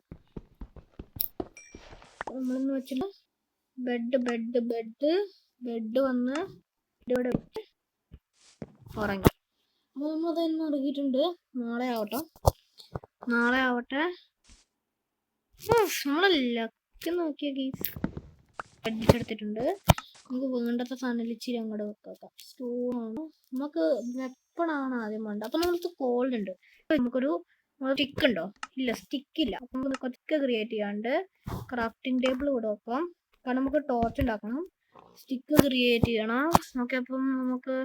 A: നമ്മളെന്ന് വെച്ചിട്ട് ബെഡ് വന്ന് ഇവിടെ ഉറങ്ങി അപ്പോൾ നമ്മൾ തന്നെ ഇറങ്ങിയിട്ടുണ്ട് നാളെ ആവട്ടെ നമ്മളെ ലക്ക് നോക്കിയ ഗീസ് അടിച്ചെടുത്തിട്ടുണ്ട് നമുക്ക് വേണ്ടത്തെ സാധനം ഇച്ചിരി അങ്ങോട്ട് വെക്കാം സ്റ്റോണാണ് നമുക്ക് വെപ്പണാണ് ആദ്യം വേണ്ടത് അപ്പൊ നമുക്ക് കോൾഡ് ഉണ്ട് നമുക്കൊരു സ്റ്റിക്ക് ഉണ്ടോ ഇല്ല സ്റ്റിക്കില്ല അപ്പൊ നമുക്ക് സ്റ്റിക്ക് ക്രിയേറ്റ് ചെയ്യാണ്ട് ക്രാഫ്റ്റിംഗ് ടേബിൾ ഇവിടെ വെക്കാം കാരണം നമുക്ക് ടോർച്ച് ഉണ്ടാക്കണം സ്റ്റിക്ക് ക്രിയേറ്റ് ചെയ്യണം ഓക്കെ അപ്പം നമുക്ക്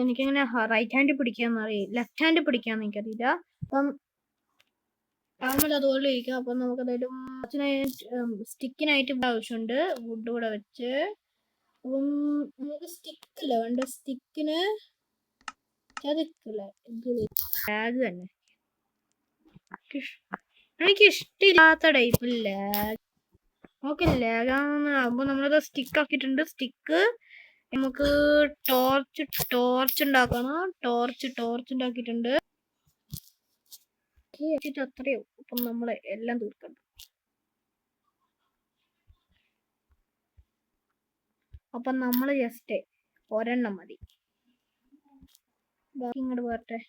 A: എനിക്കങ്ങനെ റൈറ്റ് ഹാൻഡ് പിടിക്കാന്ന് അറിയില്ല ലെഫ്റ്റ് ഹാൻഡ് പിടിക്കാന്ന് എനിക്കറിയില്ല അപ്പം അതുപോലെ ഇരിക്കും അപ്പം നമുക്ക് എന്തായാലും സ്റ്റിക്കിനായിട്ട് ഇവിടെ ആവശ്യമുണ്ട് വുഡ് ഇവിടെ വെച്ച് അപ്പം നമുക്ക് സ്റ്റിക്കില്ല വേണ്ട സ്റ്റിക്കിന് ലാഗ് തന്നെ എനിക്ക് ഇഷ്ടമില്ലാത്ത ടൈപ്പ് ലാഗ് ഓക്കെ ലാഗാകുമ്പോ നമ്മളത് സ്റ്റിക്ക് ആക്കിയിട്ടുണ്ട് സ്റ്റിക്ക് നമുക്ക് ടോർച്ച് ഉണ്ടാക്കണം ടോർച്ച് ഉണ്ടാക്കിയിട്ടുണ്ട് അത്രയോ അപ്പം നമ്മളെ എല്ലാം തീർക്കണം അപ്പം നമ്മൾ ജസ്റ്റ് ഒരെണ്ണം മതി ബാക്കി ഇങ്ങോട്ട് പോരട്ടെ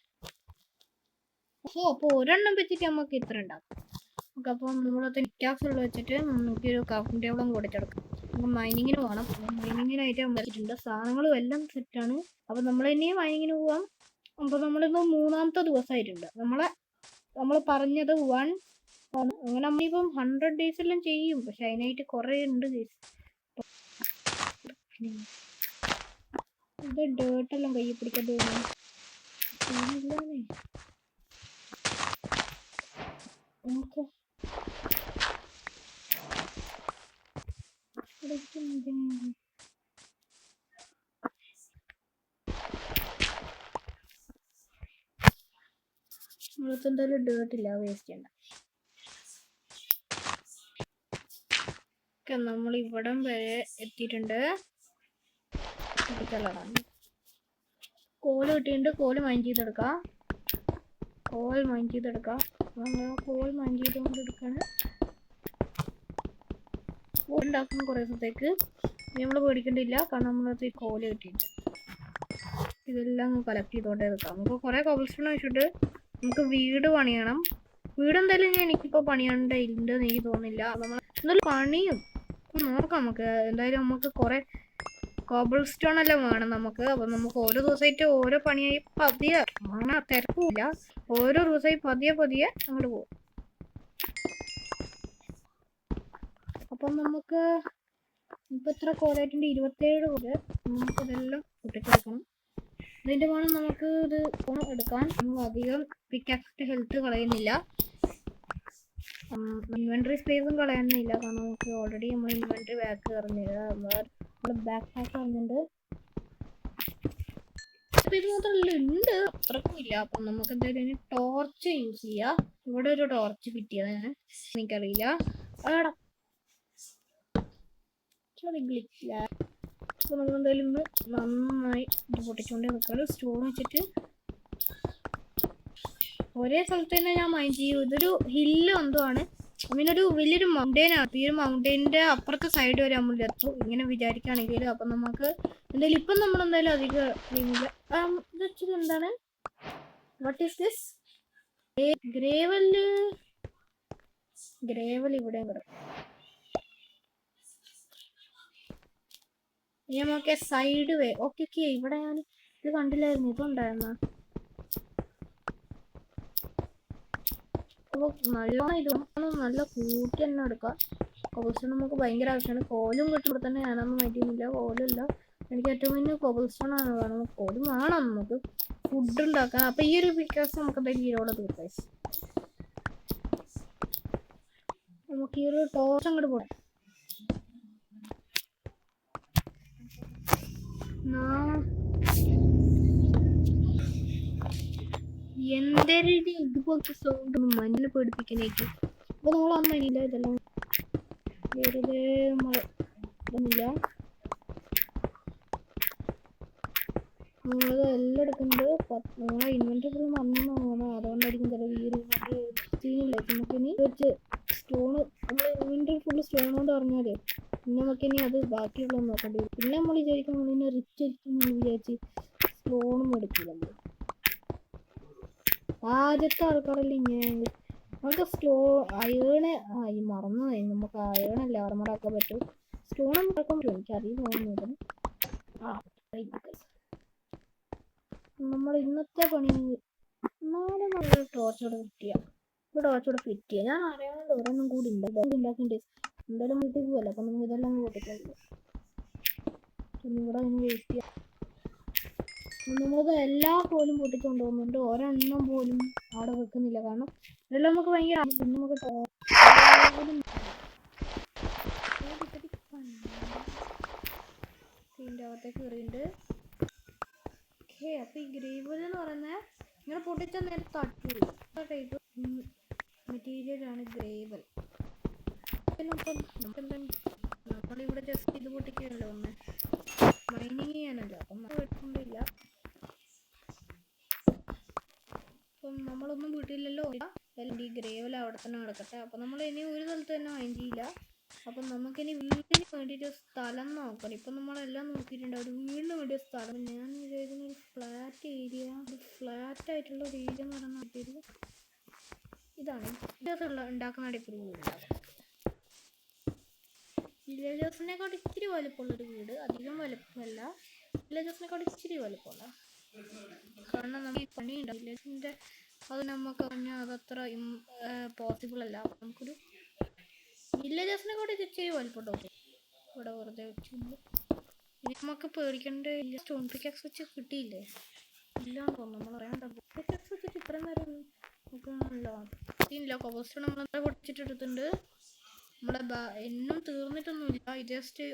A: അപ്പൊ ഒരെണ്ണം വെച്ചിട്ട് നമുക്ക് ഇത്ര ഉണ്ടാക്കാം നമുക്ക് അപ്പം നമ്മളത് നിറ്റാസുള്ള വെച്ചിട്ട് നമുക്കൊരു ക്രാഫ്റ്റിംഗ് ടേബിളും കൊടുത്തെടുക്കാം നമുക്ക് മൈനിങ്ങിന് പോകണം മൈനിങ്ങിനായിട്ട് വെച്ചിട്ടുണ്ട് സാധനങ്ങളും എല്ലാം സെറ്റാണ് അപ്പം നമ്മൾ ഇനിയും മൈനിങ്ങിന് പോവാം അപ്പോൾ നമ്മളിന്ന് മൂന്നാമത്തെ ദിവസമായിട്ടുണ്ട് നമ്മൾ പറഞ്ഞത് 1 ആണ് അങ്ങനെ നമ്മളിപ്പം 100 ഡേയ്സ് എല്ലാം ചെയ്യും പക്ഷെ അതിനായിട്ട് കുറേ ഉണ്ട് ഇത് ഡേർട്ടെല്ലാം കയ്യിൽ പിടിക്കേണ്ടി വരും ഓക്കെ എന്തായാലും ഡേർട്ടില്ല വേസ്റ്റ് ചെയ്യണ്ട നമ്മൾ ഇവിടം വരെ എത്തിയിട്ടുണ്ട് കോല് കിട്ടിയിട്ടുണ്ട് കോല് മൈൻഡ് ചെയ്തെടുക്കാം കോൽ മൈൻഡ് ചെയ്തെടുക്കാം എടുക്കാണ് ഉണ്ടാക്കുന്ന കുറേ ദിവസത്തേക്ക് നമ്മൾ പേടിക്കേണ്ടില്ല കാരണം നമ്മളത് കോല് കിട്ടിയിട്ടുണ്ട് ഇതെല്ലാം കളക്ട് ചെയ്തോണ്ടേ വെക്കാം നമുക്ക് കുറേ കോബിൾ സ്റ്റോൺ വെച്ചിട്ട് നമുക്ക് വീട് പണിയണം വീട് എന്തായാലും എനിക്കിപ്പോൾ പണിയണ്ടെന്ന് എനിക്ക് തോന്നുന്നില്ല നമ്മൾ എന്തായാലും പണിയും നോക്കാം നമുക്ക് എന്തായാലും നമുക്ക് കുറേ കോബിൾ സ്റ്റോൺ എല്ലാം വേണം നമുക്ക് അപ്പം നമുക്ക് ഓരോ ദിവസമായിട്ട് ഓരോ പണിയായി പതിയെ അങ്ങനെ തിരക്കില്ല ഓരോ ദിവസമായി പതിയെ അങ്ങോട്ട് പോകും അപ്പം നമുക്ക് ഇപ്പം എത്ര കോലായിട്ടുണ്ട് 27 കോല് നമുക്കിതെല്ലാം പൊട്ടിച്ചെടുക്കണം ഇതിൻ്റെ വേണം നമുക്ക് ഇത് എടുക്കാൻ നമ്മൾ അധികം പിക്കാക്സിൻ്റെ ഹെൽത്ത് കളയുന്നില്ല ഇൻവെൻട്രി സ്പേസും കളയുന്നില്ല കാരണം നമുക്ക് ഓൾറെഡി നമ്മൾ ഇൻവെൻട്രി ബാക്ക് കയറുന്നില്ല നമ്മൾ ബാക്ക് പാക്ക് പറഞ്ഞിട്ടുണ്ട് ഇത് മാത്രമല്ല ഉണ്ട് അത്രക്കും ഇല്ല അപ്പം നമുക്ക് എന്തായാലും ടോർച്ച് യൂസ് ചെയ്യാം ഇവിടെ ഒരു ടോർച്ച് കിട്ടിയത് എനിക്കറിയില്ല അതാടാ ഗ്ലിച്ചില്ല അപ്പോൾ നമ്മൾ എന്തായാലും ഇന്ന് നന്നായി ഇത് പൊട്ടിച്ചുകൊണ്ടേ നിൽക്കാറ് സ്റ്റോൺ വെച്ചിട്ട് ഒരേ സ്ഥലത്ത് തന്നെ ഞാൻ മൈൻഡ് ചെയ്യും ഇതൊരു ഹില്ല് എന്തോ ആണ് ഇങ്ങനൊരു വലിയൊരു മൗണ്ടെയിനാണ് ഈ ഒരു മൗണ്ടെയിൻ്റെ അപ്പുറത്തെ സൈഡ് വരെ നമ്മൾ എത്തും ഇങ്ങനെ വിചാരിക്കുകയാണെങ്കിൽ അപ്പം നമുക്ക് എന്തായാലും ഇപ്പം നമ്മൾ എന്തായാലും അധികം ഇത് വെച്ചത് എന്താണ് വാട്ട് ഈസ് ദിസ് ഗ്രേവല് ഗ്രേവൽ ഇവിടെ കിടക്കും. ഇനി നമുക്ക് സൈഡ് വേ. ഓക്കെ ഓക്കെ, ഇവിടെ ഞാൻ ഇത് കണ്ടില്ലായിരുന്നു, ഇതുണ്ടായിരുന്ന. അപ്പോൾ നല്ലോണം ഇത് നല്ല കൂട്ടി തന്നെ എടുക്കാം. കോബിൾസ്റ്റോൺ നമുക്ക് ഭയങ്കര ആവശ്യമാണ്. കോലും കിട്ടുമ്പോൾ തന്നെ ഞാനൊന്നും മാറ്റിയില്ല. കോലില്ല, എനിക്ക് ഏറ്റവും വലിയ കോബിൾസ്റ്റോൺ ആണ് വേണം. കോലും വേണം നമുക്ക് ഫുഡ് ഉണ്ടാക്കാൻ. അപ്പം ഈ ഒരു പിക്കാസ് നമുക്ക് എന്തായാലും ഈരോടെ തീർക്കാം. നമുക്ക് ഈ ഒരു ടോർച്ച് അങ്ങോട്ട് പോകാം. എന്തൊരു ഇതുപോലത്തെ സൗണ്ട് മഞ്ഞിനെ പേടിപ്പിക്കാനായിട്ട്. അപ്പോൾ നമ്മൾ അമ്മയില്ല, ഇതെല്ലാം വെറുതെ നമ്മൾ ഇതൊന്നുമില്ല. നമ്മളത് എല്ലാം എടുക്കുന്നത് നമ്മളെ ഇൻവെന്ററി മറന്നു തോന്നണം. അതുകൊണ്ടായിരിക്കും ചില വീട് സീനില്ല. നമുക്കിനി വെച്ച് സ്റ്റോണ് നമ്മൾ ഇൻവെന്ററി ഫുള്ള് സ്റ്റോൺ കൊണ്ട് പറഞ്ഞാലേ പിന്നെ നമുക്കിനി അത് ബാക്കിയുള്ള നോക്കേണ്ടി വരും. പിന്നെ നമ്മൾ വിചാരിക്കും നമ്മളിനെ റിച്ച് ആയിരിക്കും വിചാരിച്ച് സ്റ്റോണും എടുക്കില്ല. നമ്മൾ ആദ്യത്തെ ആൾക്കാരല്ലേ ഇങ്ങനെ. നമുക്ക് അയേണ് ഈ മറന്നു പോയി. നമുക്ക് അയേണല്ല ആർമറാക്കാൻ പറ്റും. സ്റ്റോൺ ഉണ്ടാക്കാൻ പറ്റും, എനിക്കറിയില്ല തോന്നുന്നത്. നമ്മൾ ഇന്നത്തെ പണി നാളെ നമ്മൾ ടോർച്ചോടെ ഫിറ്റ് ചെയ്യാം. ടോർച്ചോടെ ഫിറ്റ് ചെയ്യാം. ഞാൻ അറിയാവുന്ന ഒരെണ്ണം കൂടി ഉണ്ടാക്കിണ്ട്. എന്തായാലും വീട്ടിൽ പോകല്ലോ, അപ്പം നമുക്ക് ഇതെല്ലാം കൂട്ടിക്കഴിഞ്ഞു. ഇവിടെ ഒന്ന് വേസ്റ്റ് ചെയ്യാം. നമുക്ക് എല്ലാ കോലും പൊട്ടിച്ചുകൊണ്ട് പോകുന്നുണ്ട്. ഒരെണ്ണം പോലും അവിടെ വെക്കുന്നില്ല. കാരണം ഇതെല്ലാം നമുക്ക് ഭയങ്കര നമുക്ക് ഇതിൻ്റെ അകത്തേക്ക് കയറിയുണ്ട്. ഓക്കെ, അപ്പം ഈ ഗ്രേവൽ എന്ന് പറയുന്നത് ഇങ്ങനെ പൊട്ടിച്ച നേരത്തെ തട്ടൂല ടൈപ്പ് മെറ്റീരിയലാണ് ഗ്രേവൽ. നമ്മളിവിടെ ജസ്റ്റ് ഇത് പൊട്ടിക്കുകയല്ലോ, ഒന്ന് മൈനിങ് ചെയ്യാനല്ലോ. അപ്പം കുഴപ്പമില്ല. അപ്പം നമ്മളൊന്നും വീട്ടിലല്ലോ, അല്ലെങ്കിൽ ഈ ഗ്രേവൽ അവിടെ തന്നെ കിടക്കട്ടെ. അപ്പം നമ്മൾ ഇനി ഒരു സ്ഥലത്ത് തന്നെ മൈൻ ചെയ്യില്ല. അപ്പം നമുക്കിനി വീടിന് വേണ്ടിയിട്ട് സ്ഥലം നോക്കണം. ഇപ്പം നമ്മളെല്ലാം നോക്കിയിട്ടുണ്ട്. ഒരു വീടിന് വേണ്ടിയ സ്ഥലം ഞാൻ വിചാരിക്കുന്ന ഒരു ഫ്ലാറ്റ് ഏരിയ, ഒരു ഫ്ലാറ്റ് ആയിട്ടുള്ള ഒരു ഏരിയ എന്ന് പറയുന്ന പറ്റിയത് ഇതാണ്. വില്ലേജ് ഉണ്ടാക്കുന്ന ഒരു വീടുണ്ടാകും. വില്ലേജേഴ്സിനെക്കാട്ട് ഇച്ചിരി വലുപ്പമുള്ളൊരു വീട്, അധികം വലുപ്പമല്ല, വില്ലേജേഴ്സിനെക്കാട്ട് ഇച്ചിരി വലുപ്പമുള്ള. കാരണം നമുക്ക് ഈ പണിയുണ്ട് വില്ലേജിൻ്റെ, അത് നമുക്ക് പറഞ്ഞാൽ അതത്ര പോസിബിൾ അല്ല. നമുക്കൊരു വില്ലേജേഴ്സിനെ കൂടി ഇച്ചിരി വലുപ്പമുണ്ടോ ഇവിടെ വെറുതെ വെച്ചുകൊണ്ട്. ഇനി നമുക്ക് പേടിക്കേണ്ട സ്റ്റോൺ പിക്കാക്സ് വെച്ച് കിട്ടിയില്ലേ, ഇല്ലാന്ന് തോന്നുന്നു. നമ്മൾ അറിയാണ്ട പിക്കാക്സ് വെച്ചിട്ട് ഇത്രയും നേരം നോക്കണമല്ലോ. ഇല്ല, കോബിൾസ്റ്റോൺ നമ്മളെന്താ പൊടിച്ചിട്ടെടുത്തിട്ടുണ്ട്. നമ്മുടെ എന്നും തീർന്നിട്ടൊന്നുമില്ല. ഇത് ജസ്റ്റ്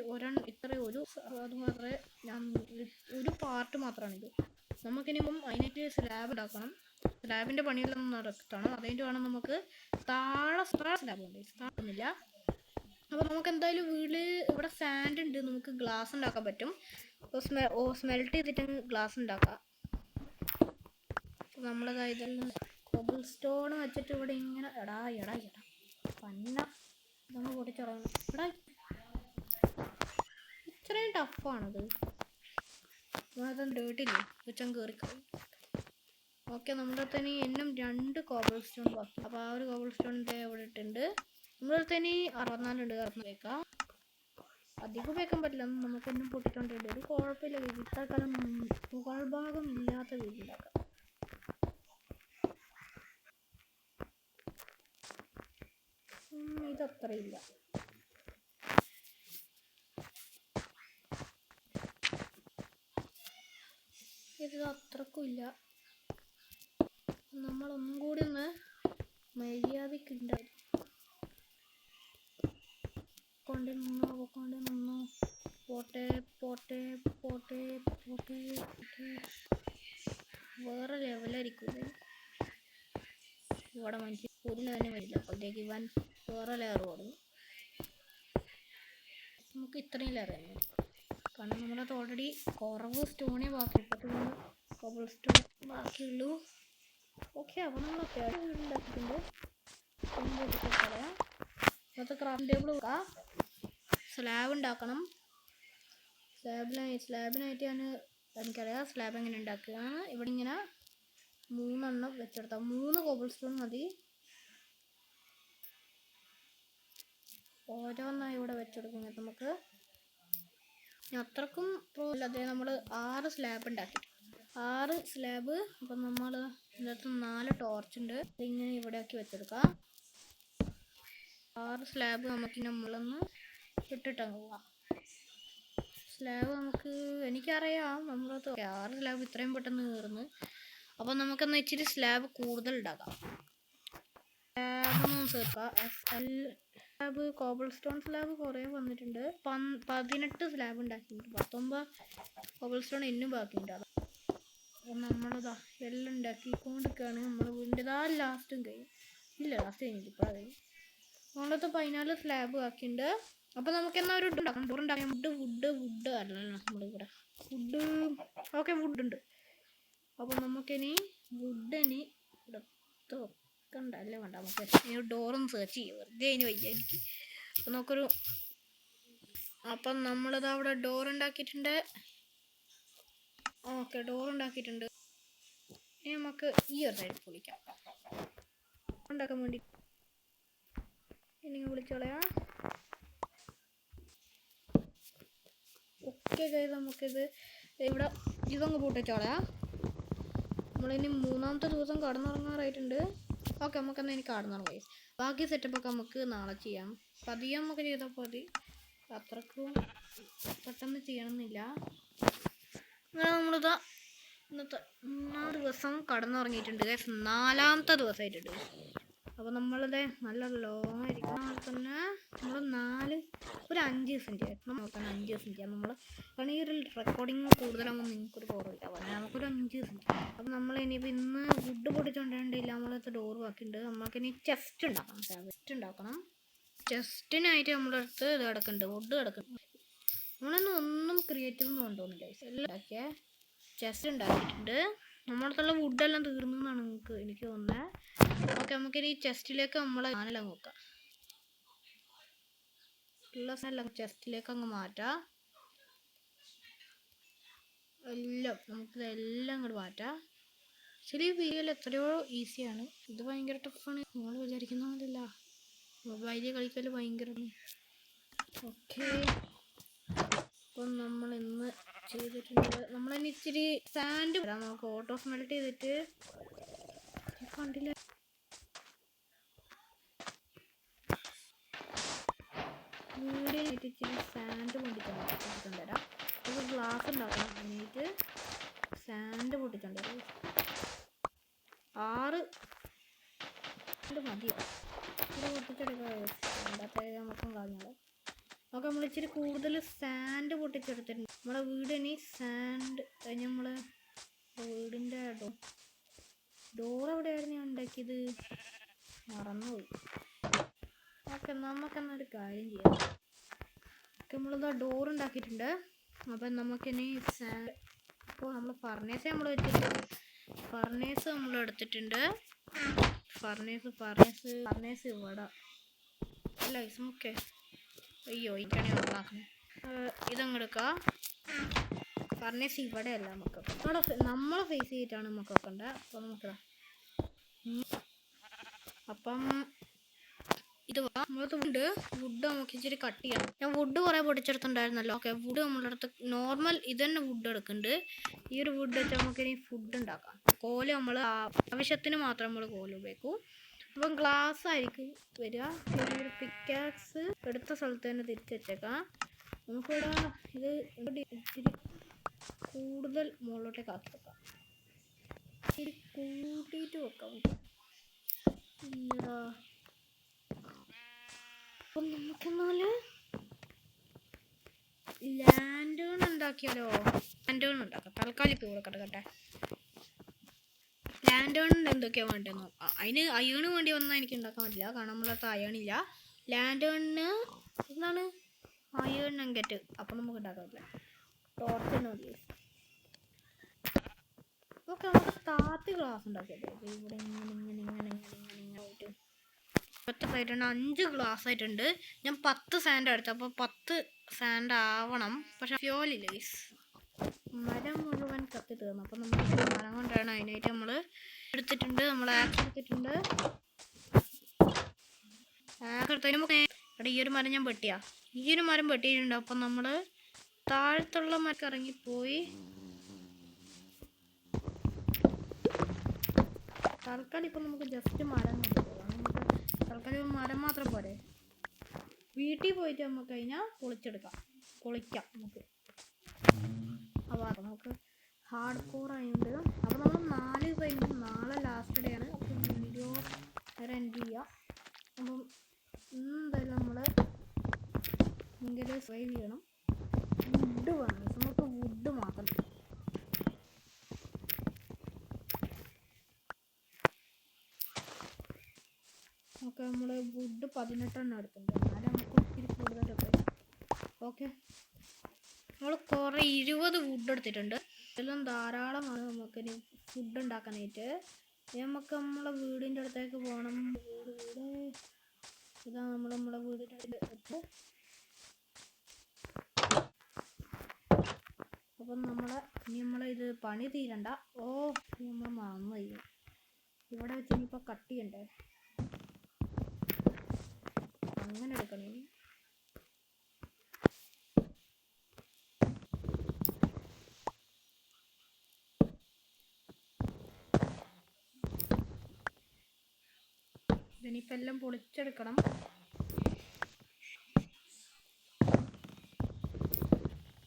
A: ഇത്ര അത് മാത്രമേ ഒരു പാർട്ട് മാത്രമാണിത്. നമുക്കിനിപ്പം അതിനായിട്ട് സ്ലാബ് ഉണ്ടാക്കണം. സ്ലാബിൻ്റെ പണിയെല്ലാം നടത്തണം. അതിൻ്റെ വേണം നമുക്ക് താഴെ സ്ലാബ് ഉണ്ട്, താഴെന്നില്ല. അപ്പോൾ നമുക്ക് എന്തായാലും വീട്ടിൽ ഇവിടെ സാൻഡ് ഉണ്ട്, നമുക്ക് ഗ്ലാസ് ഉണ്ടാക്കാൻ പറ്റും. സ്മെൽറ്റ് ചെയ്തിട്ട് ഗ്ലാസ് ഉണ്ടാക്കാം. നമ്മളതായത് കോബിൾ സ്റ്റോൺ വെച്ചിട്ട് ഇവിടെ ഇങ്ങനെ എടാ പന്ന നമ്മൾ പൊട്ടിച്ചിറങ്ങും. എടാ ഇത്രയും ടഫാണത്. നമ്മളത് ഡേട്ടില്ലേ ഉച്ചം കയറിക്കളി. ഓക്കെ, നമ്മുടെ അടുത്ത് ഇനി എന്നും 2 കോബിൾ സ്റ്റോൺ ബാക്കി. അപ്പോൾ ആ ഒരു കോബിൾ സ്റ്റോണിൻ്റെ ഇവിടെ ഇട്ടുണ്ട്. നമ്മുടെ അടുത്ത് ഇനി 64 ഉണ്ട്. വെക്കാം, അധികം ഉപയോഗിക്കാൻ പറ്റില്ല. നമുക്കൊന്നും പൊട്ടിക്കൊണ്ടിട്ടുണ്ട്. ഒരു കുഴപ്പമില്ല. ഇത്രക്കാലം മുകൾ ഭാഗം ഇല്ലാത്ത വീടുണ്ടാക്കാം. ഇതത്രയില്ല. ഇത് അത്രക്കും ഇല്ല. നമ്മളൊന്നും കൂടി ഒന്ന് മര്യാദക്ക് ഉണ്ടായി കൊണ്ട് നിന്നോ. പോട്ടെ. വേറെ ലെവലായിരിക്കും. ഇവിടെ മനുഷ്യൻ ഒരു തന്നെ വരില്ല. അപ്പോഴത്തേക്ക് ഇവൻ വേറെ ലെയർ കൊടുക്കും. നമുക്ക് ഇത്രയും ലെയർ തന്നെ, കാരണം നമ്മളത് ഓൾറെഡി കുറവ് സ്റ്റോണേ ബാക്കി, കോബിൾ സ്റ്റോൺ ബാക്കിയുള്ളൂ. ഓക്കെ, അപ്പോൾ നമ്മൾ അത്യാവശ്യം വീടുണ്ടാക്കിയിട്ടുണ്ട്. പറയാം, ഇന്നത്തെ ക്രാഫ്റ്റ് ടേബിൾ വെക്കാം. സ്ലാബ് ഉണ്ടാക്കണം. സ്ലാബിനായിട്ട് എനിക്കറിയാം സ്ലാബ് എങ്ങനെ ഉണ്ടാക്കുക. ഇവിടെ ഇങ്ങനെ 3 എണ്ണം വെച്ചെടുത്താൽ 3 കോബിൾ സ്റ്റോൺ മതി. ഓരോന്നായി ഇവിടെ വെച്ചെടുക്കുന്നത് നമുക്ക് അത്രക്കും അല്ലാതെ നമ്മൾ 6 സ്ലാബ് ഉണ്ടാക്കി 6 സ്ലാബ്. അപ്പം നമ്മൾ ഇതിനകത്ത് 4 ടോർച്ച് ഉണ്ട്. ഇങ്ങനെ ഇവിടെ ആക്കി വെച്ചെടുക്കാം. 6 സ്ലാബ് നമുക്ക് നമ്മളൊന്ന് ഇട്ടിട്ടങ്ങ് പോവാം. സ്ലാബ് നമുക്ക് എനിക്കറിയാം നമ്മളത് 6 സ്ലാബ് ഇത്രയും പെട്ടെന്ന് കയറുന്നു. അപ്പം നമുക്കെന്ന് ഇച്ചിരി സ്ലാബ് കൂടുതൽ ഉണ്ടാക്കാം. സ്ലാബ് കോബിൾ സ്റ്റോൺ സ്ലാബ് കുറേ വന്നിട്ടുണ്ട്. 18 സ്ലാബ് ഉണ്ടാക്കിയിട്ടുണ്ട്. 19 കോബിൾ സ്റ്റോൺ ഇന്നും ബാക്കിയുണ്ട്. അപ്പം നമ്മളിതാ എല്ലാം ഉണ്ടാക്കിക്കൊണ്ടിരിക്കുകയാണ്. നമ്മൾ വീടിൻ്റെതാ ലാസ്റ്റും കഴിയും. ഇല്ല ലാസ്റ്റ് കഴിഞ്ഞിട്ട് ഇപ്പോൾ കഴിയും. നമ്മളത് 14 സ്ലാബ് ആക്കിയിട്ടുണ്ട്. അപ്പം നമുക്ക് എന്നാൽ ഒരു ഡോർ ഉണ്ടാക്കാം. വുഡ് അല്ലല്ലോ നമ്മളിവിടെ വുഡ്. ഓക്കെ വുഡ് ഉണ്ട്. അപ്പം നമുക്കിനി വുഡിന് എടുത്ത് വെക്കണ്ടല്ലേ വേണ്ട. നമുക്ക് ഇനി ഡോറൊന്ന് സെർച്ച് ചെയ്യും. വെറുതെ അതിന് വയ്യ എനിക്ക്. അപ്പം നമുക്കൊരു അപ്പം നമ്മളിത് അവിടെ ഡോർ ഉണ്ടാക്കിയിട്ടുണ്ട്. ഓക്കെ ഡോർ ഉണ്ടാക്കിയിട്ടുണ്ട്. ഇനി നമുക്ക് ഈ ഒരു സൈഡ് പൊളിക്കാം ഉണ്ടാക്കാൻ വേണ്ടി. ഇനി വിളിച്ചോളയാ. ഓക്കെ നമുക്കിത് ഇവിടെ ഇതങ്ങ് പൂട്ടിച്ചോളയാ. നമ്മളിനി 3ാമത്തെ ദിവസം കടന്നുറങ്ങാറായിട്ടുണ്ട്. ഓക്കെ നമുക്കെന്നാൽ ഇനി കടന്നുറങ്ങാം. ബാക്കി സെറ്റപ്പൊക്കെ നമുക്ക് നാളെ ചെയ്യാം. പതിയെ നമുക്ക് ചെയ്താൽ മതി. അത്രക്കും പെട്ടെന്ന് ചെയ്യണമെന്നില്ല. അങ്ങനെ നമ്മളിതാ ഇന്നത്തെ 3 ദിവസം കടന്നുറങ്ങിയിട്ടുണ്ട്. 4ാമത്തെ ദിവസമായിട്ടുണ്ട്. അപ്പോൾ നമ്മളിത് നല്ല ലോങ് ആയിരിക്കുന്ന പോലെ തന്നെ നമ്മൾ ഒരു 5 ദിവസം ചെയ്യാം. നോക്കാൻ 5 ദിവസം ചെയ്യാം നമ്മൾ. കാരണം ഈ ഒരു റെക്കോർഡിങ് കൂടുതലാകുമ്പോൾ നിങ്ങൾക്കൊരു ബോറില്ല. അപ്പോൾ നമുക്കൊരു 5 ദിവസം ചെയ്യാം. അപ്പം നമ്മൾ ഇനിയിപ്പോൾ ഇന്ന് വുഡ് പൊടിച്ചുകൊണ്ടില്ല. നമ്മളടുത്ത് ഡോർ ബാക്കിയുണ്ട്. നമുക്കിനി ചെസ്റ്റ് ഉണ്ടാക്കണം. ചെസ്റ്റിനായിട്ട് നമ്മളടുത്ത് ഇത് കിടക്കുന്നുണ്ട്. വുഡ് കിടക്കുന്നുണ്ട്. ഒന്നും ക്രിയേറ്റീവ് ഒന്നും കൊണ്ടുപോകുന്നില്ല. എല്ലാം ഉണ്ടാക്കിയ ചെസ്റ്റ് ഉണ്ടാക്കിയിട്ടുണ്ട്. നമ്മളടുത്തുള്ള വുഡെല്ലാം തീർന്നു എന്നാണ് എനിക്ക് തോന്നുന്നത്. ഓക്കെ നമുക്കിനി ചെസ്റ്റിലേക്ക് നമ്മൾ സാധനം നോക്കാം. ഉള്ള സാധനം ചെസ്റ്റിലേക്ക് അങ്ങ് മാറ്റാം. എല്ലാം നമുക്കിതെല്ലാം അങ്ങോട്ട് മാറ്റാം. ശരി വീഡിയോയിൽ എത്രയോ ഈസിയാണ്. ഇത് ഭയങ്കര ടഫാണ്. നമ്മൾ വിചാരിക്കുന്ന പോലെയല്ല. മൊബൈലിൽ കളിക്കൽ ഭയങ്കര. ഓക്കെ അപ്പം നമ്മൾ ഇന്ന് ചെയ്തിട്ടുണ്ട്. നമ്മളിനി ഇച്ചിരി സാൻഡ് നമുക്ക് ഓട്ടോ സ്മെൽറ്റ് ചെയ്തിട്ട് കണ്ടില്ല. വീടിനായിട്ട് ഇച്ചിരി സാൻഡ് പൊട്ടിച്ചോണ്ട് തരാം. ഒരു ഗ്ലാസ് ഉണ്ടാക്കണം. എന്നിട്ട് സാൻഡ് പൊട്ടിച്ചോണ്ട് തരാം. 6 മതിയോ ഇത് പൊട്ടിച്ചെടുക്കാം. നമുക്കും കളഞ്ഞാലോ. നമുക്ക് നമ്മൾ ഇച്ചിരി കൂടുതൽ സാൻഡ് പൊട്ടിച്ചെടുത്തിട്ടുണ്ട്. നമ്മളെ വീടിന് സാൻഡ് കഴിഞ്ഞ് നമ്മൾ വീടിൻ്റെ ഡോർ എവിടെയായിരുന്നു ഞാൻ ഉണ്ടാക്കിയത്? മറന്നുപോയി. ഓക്കെ നമുക്കെന്നൊരു കാര്യം ചെയ്യാം. ഓക്കെ നമ്മളിതാ ഡോർ ഉണ്ടാക്കിയിട്ടുണ്ട്. അപ്പം നമുക്കിനി ഇപ്പോൾ നമ്മൾ ഫർണേസ് നമ്മൾ വെച്ചിട്ടുണ്ട്. ഫർണേസ് നമ്മൾ എടുത്തിട്ടുണ്ട്. ഫർണേസ് ഇവിടെ അല്ല ഓക്കെ. അയ്യോ ഇതാണ് ഉണ്ടാക്കുന്നത്. ഇതങ്ങ് എടുക്കുക. ഫർണേസ് ഇവിടെ അല്ല നമുക്ക് നമ്മളെ ഫേസ് ചെയ്തിട്ടാണ് നമുക്ക് വെക്കേണ്ടത്. അപ്പോൾ നമുക്ക് അപ്പം ഇത് വുഡ് നമുക്ക് ഇച്ചിരി കട്ട് ചെയ്യണം. ഞാൻ വുഡ് കുറേ പൊടിച്ചെടുത്തിട്ടുണ്ടായിരുന്നല്ലോ. ഓക്കെ വുഡ് നമ്മളുടെ അടുത്ത് നോർമൽ ഇത് തന്നെ വുഡ് എടുക്കുന്നുണ്ട്. ഈ ഒരു വുഡ് വെച്ചാൽ നമുക്കിനി ഫുഡ് ഉണ്ടാക്കാം. കോല് നമ്മൾ ആവശ്യത്തിന് മാത്രം നമ്മൾ കോല് ഉപയോഗിക്കും. അപ്പം ഗ്ലാസ് ആയിരിക്കും വരിക. ഒരു പിക്കാക്സ് എടുത്ത സ്ഥലത്ത് തന്നെ തിരിച്ച് വെച്ചേക്കാം. നമുക്കിവിടെ ഇത് ഇച്ചിരി കൂടുതൽ മുകളിലോട്ടേക്ക് ആക്കി വെക്കാം. ഇച്ചിരി കൂട്ടിയിട്ട് വെക്കാം. അപ്പം നമുക്കെന്നാല് ലാൻഡേൺ ഉണ്ടാക്കിയാലോ? ലാൻഡേൺ ഉണ്ടാക്കാം. തൽക്കാലം ഇപ്പോൾ ഇവിടെ കിടക്കട്ടെ. ലാൻഡേണിന് എന്തൊക്കെയാണ് വേണ്ടത് നോക്കാം. അതിന് അയേണ് വേണ്ടി വന്നാൽ എനിക്ക് ഉണ്ടാക്കാൻ പറ്റില്ല. കാരണം നമ്മളടുത്ത് അയേണില്ല. ലാൻഡേണിന് എന്താണ് അയേൺ നങ്കറ്റ്. അപ്പം നമുക്ക് ഉണ്ടാക്കാൻ പറ്റില്ല. ടോർച്ചിന് മതി. ഓക്കെ നമുക്ക് താത്തി ഗ്ലാസ് ഉണ്ടാക്കിയത് ഇവിടെ ഇങ്ങനെ ആയിട്ട് 5 ഗ്ലാസ് ആയിട്ടുണ്ട്. ഞാൻ 10 സാൻഡ് എടുത്തു. അപ്പോൾ 10 സാൻഡ് ആവണം. പക്ഷെ ഫ്യോലില്ല മരം മുഴുവൻ കത്തി തീർന്നു. അപ്പം നമുക്ക് മരം കൊണ്ടാണ് അതിനായിട്ട് നമ്മൾ എടുത്തിട്ടുണ്ട്. നമ്മൾ ആക്സ് എടുത്തിട്ടുണ്ട്. ആക്സ് എടുത്തതിന് നമുക്ക് അവിടെ ഈ ഒരു മരം ഞാൻ വെട്ടിയാ, ഈ ഒരു മരം വെട്ടിയിട്ടുണ്ട്. അപ്പം നമ്മൾ താഴത്തുള്ള മരം ഇറങ്ങിപ്പോയി. തൽക്കാലം ഇപ്പം നമുക്ക് ജസ്റ്റ് മരം തൽക്കാലം മരം മാത്രം പോരെ. വീട്ടിൽ പോയിട്ട് നമുക്ക് കഴിഞ്ഞാൽ പൊളിക്കാം നമുക്ക്. അപ്പോൾ നമുക്ക് ഹാർഡ് കോർ ആയതുകൊണ്ട് അപ്പോൾ നമ്മൾ 4 കഴിഞ്ഞ് നാളെ ലാസ്റ്റ് ഡേ ആണ്. അപ്പോൾ വീഡിയോ വരെ എൻഡ് ചെയ്യാം. അപ്പം എന്തായാലും നമ്മൾ ഭയങ്കര സർവൈവ് ചെയ്യണം. വുഡ് വേണം, നമുക്ക് വുഡ് മാത്രം. നമുക്ക് നമ്മൾ വുഡ് 18 എടുക്കുന്നുണ്ട്. എന്നാലും നമുക്ക് ഒത്തിരി കൂടുതലൊക്കെ. ഓക്കെ, നമ്മൾ കുറേ 20 വുഡ് എടുത്തിട്ടുണ്ട്. ഇതെല്ലാം ധാരാളമാണ് നമുക്കിനി ഫുഡ് ഉണ്ടാക്കാനായിട്ട്. നമുക്ക് നമ്മളെ വീടിൻ്റെ അടുത്തേക്ക് പോകണം. ഇതാ നമ്മളെ വീടിൻ്റെ അടുത്ത്. അപ്പം ഇത് പണി തീരണ്ട. നമ്മൾ മറന്നു കഴിയും. ഇവിടെ വെച്ച് ഇനിയിപ്പോൾ കട്ട് ചെയ്യണ്ടേ, അങ്ങനെ എടുക്കണേ. ഇതിനിപ്പോൾ എല്ലാം പൊളിച്ചെടുക്കണം.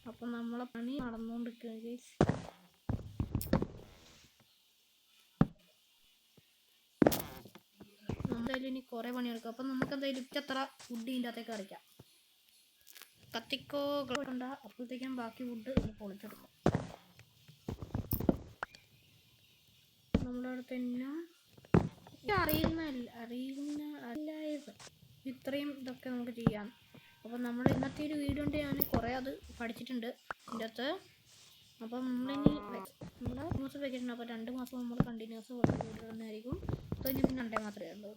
A: അപ്പം നമ്മളെ പണി നടന്നുകൊണ്ടിരിക്കുകയാണ് ഗൈസ്. എന്തായാലും ഇനി കുറേ പണിയെടുക്കും. അപ്പം നമുക്ക് എന്തായാലും ഇത്ര വുഡ് ഇതിൻ്റെ അകത്തേക്ക് അടയ്ക്കാം. കത്തിക്കോ കൊണ്ട് അപ്പോഴത്തേക്കും ബാക്കി വുഡ് പൊളിച്ചെടുക്കും. നമ്മുടെ അടുത്ത് തന്നെ അറിയില്ലായിരുന്നു ഇത്രയും ഇതൊക്കെ നമുക്ക് ചെയ്യാം. അപ്പം നമ്മൾ ഇന്നത്തെ ഒരു വീഡിയോ കൊണ്ട് ഞാൻ കുറേ അത് പഠിച്ചിട്ടുണ്ട് ഇതിൻ്റെ അകത്ത്. അപ്പം നമ്മളിനി നമ്മൾ 3 മാസം വെക്കേഷൻ, അപ്പോൾ 2 മാസം നമ്മൾ കണ്ടിന്യൂസ് വീഡിയോ തന്നെയായിരിക്കും. അപ്പോൾ ഇനി 2 മാത്രമേ ഉള്ളൂ.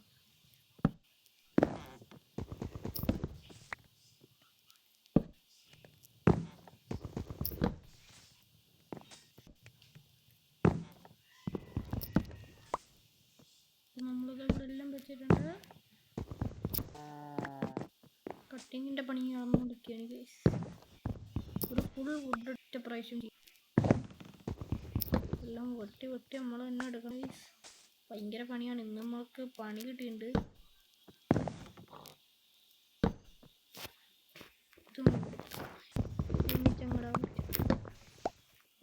A: നമ്മളിത് ഇവിടെ എല്ലാം വെച്ചിട്ടുണ്ട്. കട്ടിങ്ങിൻ്റെ പണി നടന്നുകൊണ്ടിരിക്കുകയാണ് ഗൈസ്. ഒരു ഫുൾ വുഡ് ഒറ്റ പ്രാവശ്യം ചെയ്യും. എല്ലാം വെട്ടി നമ്മൾ തന്നെ എടുക്കണം ഗൈസ്. ഭയങ്കര പണിയാണ്. ഇന്ന് നമ്മൾക്ക് പണി കിട്ടിയിട്ടുണ്ട്.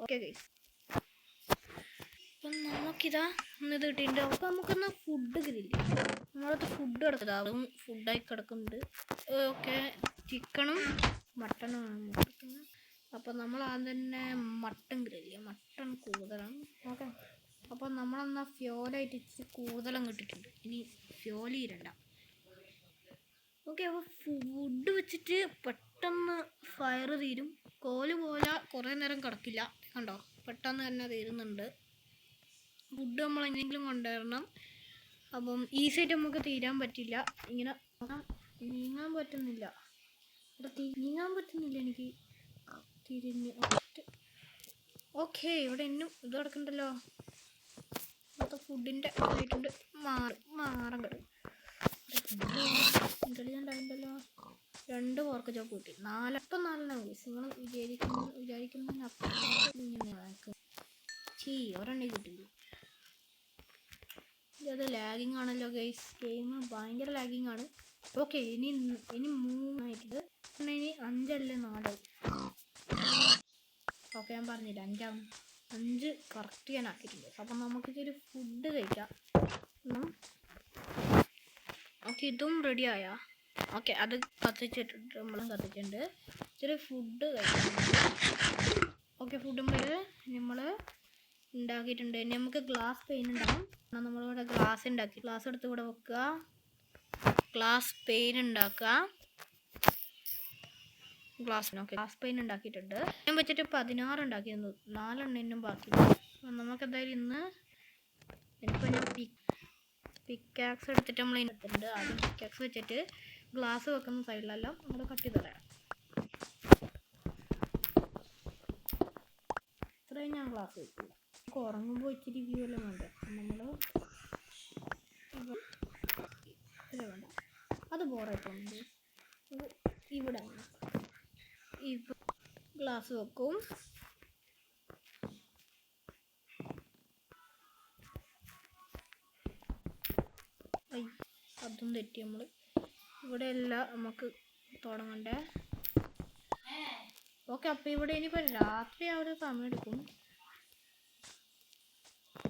A: ഓക്കെ ഗൈസ്, അപ്പം നമുക്കിതാ ഇത് കിട്ടിയിട്ടുണ്ട്. അപ്പോൾ നമുക്കൊന്ന് ഫുഡ് ഗ്രില്ല്. നമ്മളടുത്ത് ഫുഡ് കിടക്കും, ഫുഡായി കിടക്കുന്നുണ്ട്. ഓക്കെ, ചിക്കനും മട്ടനുമാണ് കിടക്കുന്നത്. അപ്പോൾ നമ്മൾ ആദ്യം തന്നെ മട്ടൻ ഗ്രില്ല്, മട്ടൺ കൂടുതലാണ്. ഓക്കെ, അപ്പോൾ നമ്മളെന്നാൽ ഫ്യോലായിട്ട് ഇച്ചിരി കൂടുതലും കിട്ടിയിട്ടുണ്ട്. ഇനി ഫ്യോലി ഇരണ്ട. ഓക്കെ, അപ്പോൾ ഫുഡ് വെച്ചിട്ട് പെട്ടെന്ന് ഫയർ തീരും. കോല് പോലെ കുറേ നേരം കിടക്കില്ല. കണ്ടോ, പെട്ടെന്ന് തന്നെ തീരുന്നുണ്ട്. ഫുഡ് നമ്മൾ എന്തെങ്കിലും കൊണ്ടുവരണം. അപ്പം ഈസി ആയിട്ട് നമുക്ക് തീരാൻ പറ്റില്ല. ഇങ്ങനെ നീങ്ങാൻ പറ്റുന്നില്ല എനിക്ക് തിരിഞ്ഞ്. ഓക്കെ, ഇവിടെ ഇന്നും ഇത് കിടക്കണ്ടല്ലോ. ഇപ്പോഴത്തെ ഫുഡിൻ്റെ ആയിട്ടുണ്ട്. മാറം കിട്ടും. ഇന്റലിജൻ്റ് ആയിട്ടുണ്ടല്ലോ. 2 പോർക്ക് ചോപ്പ് കിട്ടി. 4 ഗൈസ്. നിങ്ങൾ വിചാരിക്കുന്നതിനപ്പുറം ഒരെണ്ണേ കിട്ടില്ല. ഇത് ലാഗിങ് ആണല്ലോ ഗൈസ്. ഗെയിം ഭയങ്കര ലാഗിങ് ആണ്. ഓക്കെ, ഇനി 3 ആയിട്ടുണ്ട്. ഇനി 5 അല്ലേ 4. ഓക്കെ, ഞാൻ പറഞ്ഞില്ല 5 കറക്റ്റ് ഞാൻ ആക്കിയിട്ടുണ്ട്. അപ്പം നമുക്കിതൊരു ഫുഡ് കഴിക്കാം. ഓക്കെ, ഇതും റെഡി ആയാ? ഓക്കെ, അത് കത്തിച്ചിട്ടുണ്ട്. നമ്മളും കത്തിച്ചിട്ടുണ്ട്. ഇച്ചിരി ഫുഡ് കഴിക്കാം. ഓക്കെ, ഫുഡ് നമ്മൾ ഉണ്ടാക്കിയിട്ടുണ്ട്. ഇനി നമുക്ക് ഗ്ലാസ് പെയിൻ ഉണ്ടാകും. നമ്മളിവിടെ ഗ്ലാസ് ഉണ്ടാക്കി. ഗ്ലാസ് എടുത്ത് ഇവിടെ വെക്കുക. ഗ്ലാസ് പെയിൻ ഉണ്ടാക്കുക. ഗ്ലാസ് പെയിൻ ഉണ്ടാക്കിയിട്ടുണ്ട്. ഞാൻ വെച്ചിട്ട് 16 ഉണ്ടാക്കിയിരുന്നു. 4 എണ്ണം ബാക്കി. നമുക്ക് എന്തായാലും ഇന്ന് ഇപ്പോൾ ഞാൻ പിക്കാക്സ് എടുത്തിട്ട് നമ്മൾ എടുത്തിട്ടുണ്ട്. ആദ്യം പിക്കാക്സ് വെച്ചിട്ട് ഗ്ലാസ് വെക്കുന്ന സൈഡിലെല്ലാം നമ്മൾ കട്ട് ചെയ്ത് കളയാം. ഇത്രയും ഞാൻ ഗ്ലാസ് വെക്കില്ല. നമുക്ക് ഉറങ്ങുമ്പോൾ ഇച്ചിരി വ്യൂ എല്ലാം വേണ്ട. നമ്മൾ വേണ്ട, അത് ബോറായിട്ട് തോന്നുന്നുണ്ട്. ഇവിടെ ഗ്ലാസ് വെക്കും. അതും തെറ്റി. നമ്മൾ ഇവിടെ എല്ലാം നമുക്ക് തുടങ്ങണ്ടേ. ഓക്കെ, അപ്പം ഇവിടെ ഇനിയിപ്പോൾ രാത്രി ആ ഒരു സമയം എടുക്കും.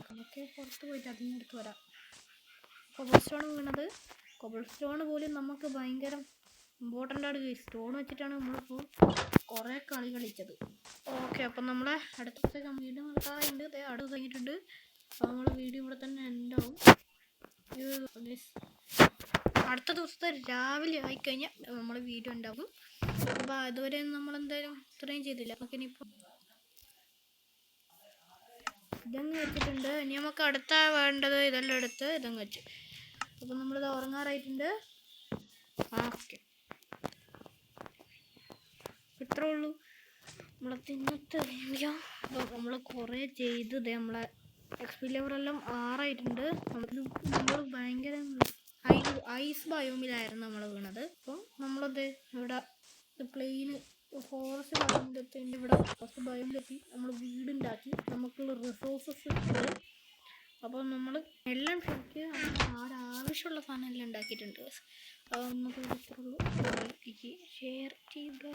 A: നമുക്ക് പുറത്ത് പോയിട്ട് അതിന് എടുത്ത് വരാം. കൊബിൾ സ്റ്റോൺ വീണത്, കൊബിൾ സ്റ്റോൺ പോലും നമുക്ക് ഭയങ്കര ഇമ്പോർട്ടൻ്റ് ആണ്. സ്റ്റോൺ വെച്ചിട്ടാണ് നമ്മളിപ്പോൾ കുറേ കളി കളിച്ചത്. ഓക്കെ, അപ്പം നമ്മളെ അടുത്ത വീഡിയോ നടക്കാറുണ്ട്. അടുത്ത് കഴിഞ്ഞിട്ടുണ്ട്. അപ്പോൾ നമ്മൾ വീഡിയോ ഇവിടെ തന്നെ ഉണ്ടാവും. അടുത്ത ദിവസത്തെ രാവിലെ ആയിക്കഴിഞ്ഞാൽ നമ്മൾ വീഡിയോ ഉണ്ടാകും. അപ്പോൾ അതുവരെ നമ്മളെന്തായാലും ഇത്രയും ചെയ്തില്ല. നമുക്കിനിയിപ്പോൾ ഇതങ്ങ് വെച്ചിട്ടുണ്ട്. ഇനി നമുക്ക് അടുത്ത വേണ്ടത് ഇതെല്ലാം എടുത്ത് ഇതങ്ങ് വെച്ച്. അപ്പം നമ്മളിത് ഉറങ്ങാറായിട്ടുണ്ട്. ഓക്കെ, ഇത്രേ ഉള്ളൂ നമ്മളത്തെ ഇന്നത്തെ വീഡിയോ. അപ്പോൾ നമ്മൾ കുറേ ചെയ്ത് നമ്മളെ എക്സ്പി ലെവലെല്ലാം 6 ആയിട്ടുണ്ട്. നമ്മൾ ഭയങ്കര ഐസ് ബയോമിലായിരുന്നു നമ്മൾ വീണത്. അപ്പം നമ്മളത് ഇവിടെ പ്ലെയിന് ഫോറസ്റ്റ് ബയോമിലെത്തിൻ്റെ ഇവിടെ ഫസ്റ്റ് ബയോമിലെത്തി നമ്മൾ വീടുണ്ടാക്കി നമുക്കുള്ള റിസോഴ്സസ് ഉണ്ട്. അപ്പോൾ നമ്മൾ എല്ലാം ശരിക്ക് ആവശ്യമുള്ള സാധനം എല്ലാം ഉണ്ടാക്കിയിട്ടുണ്ട്. നമുക്ക് ഇത്രയുള്ളൂ. ഷെയർ ചെയ്യുക.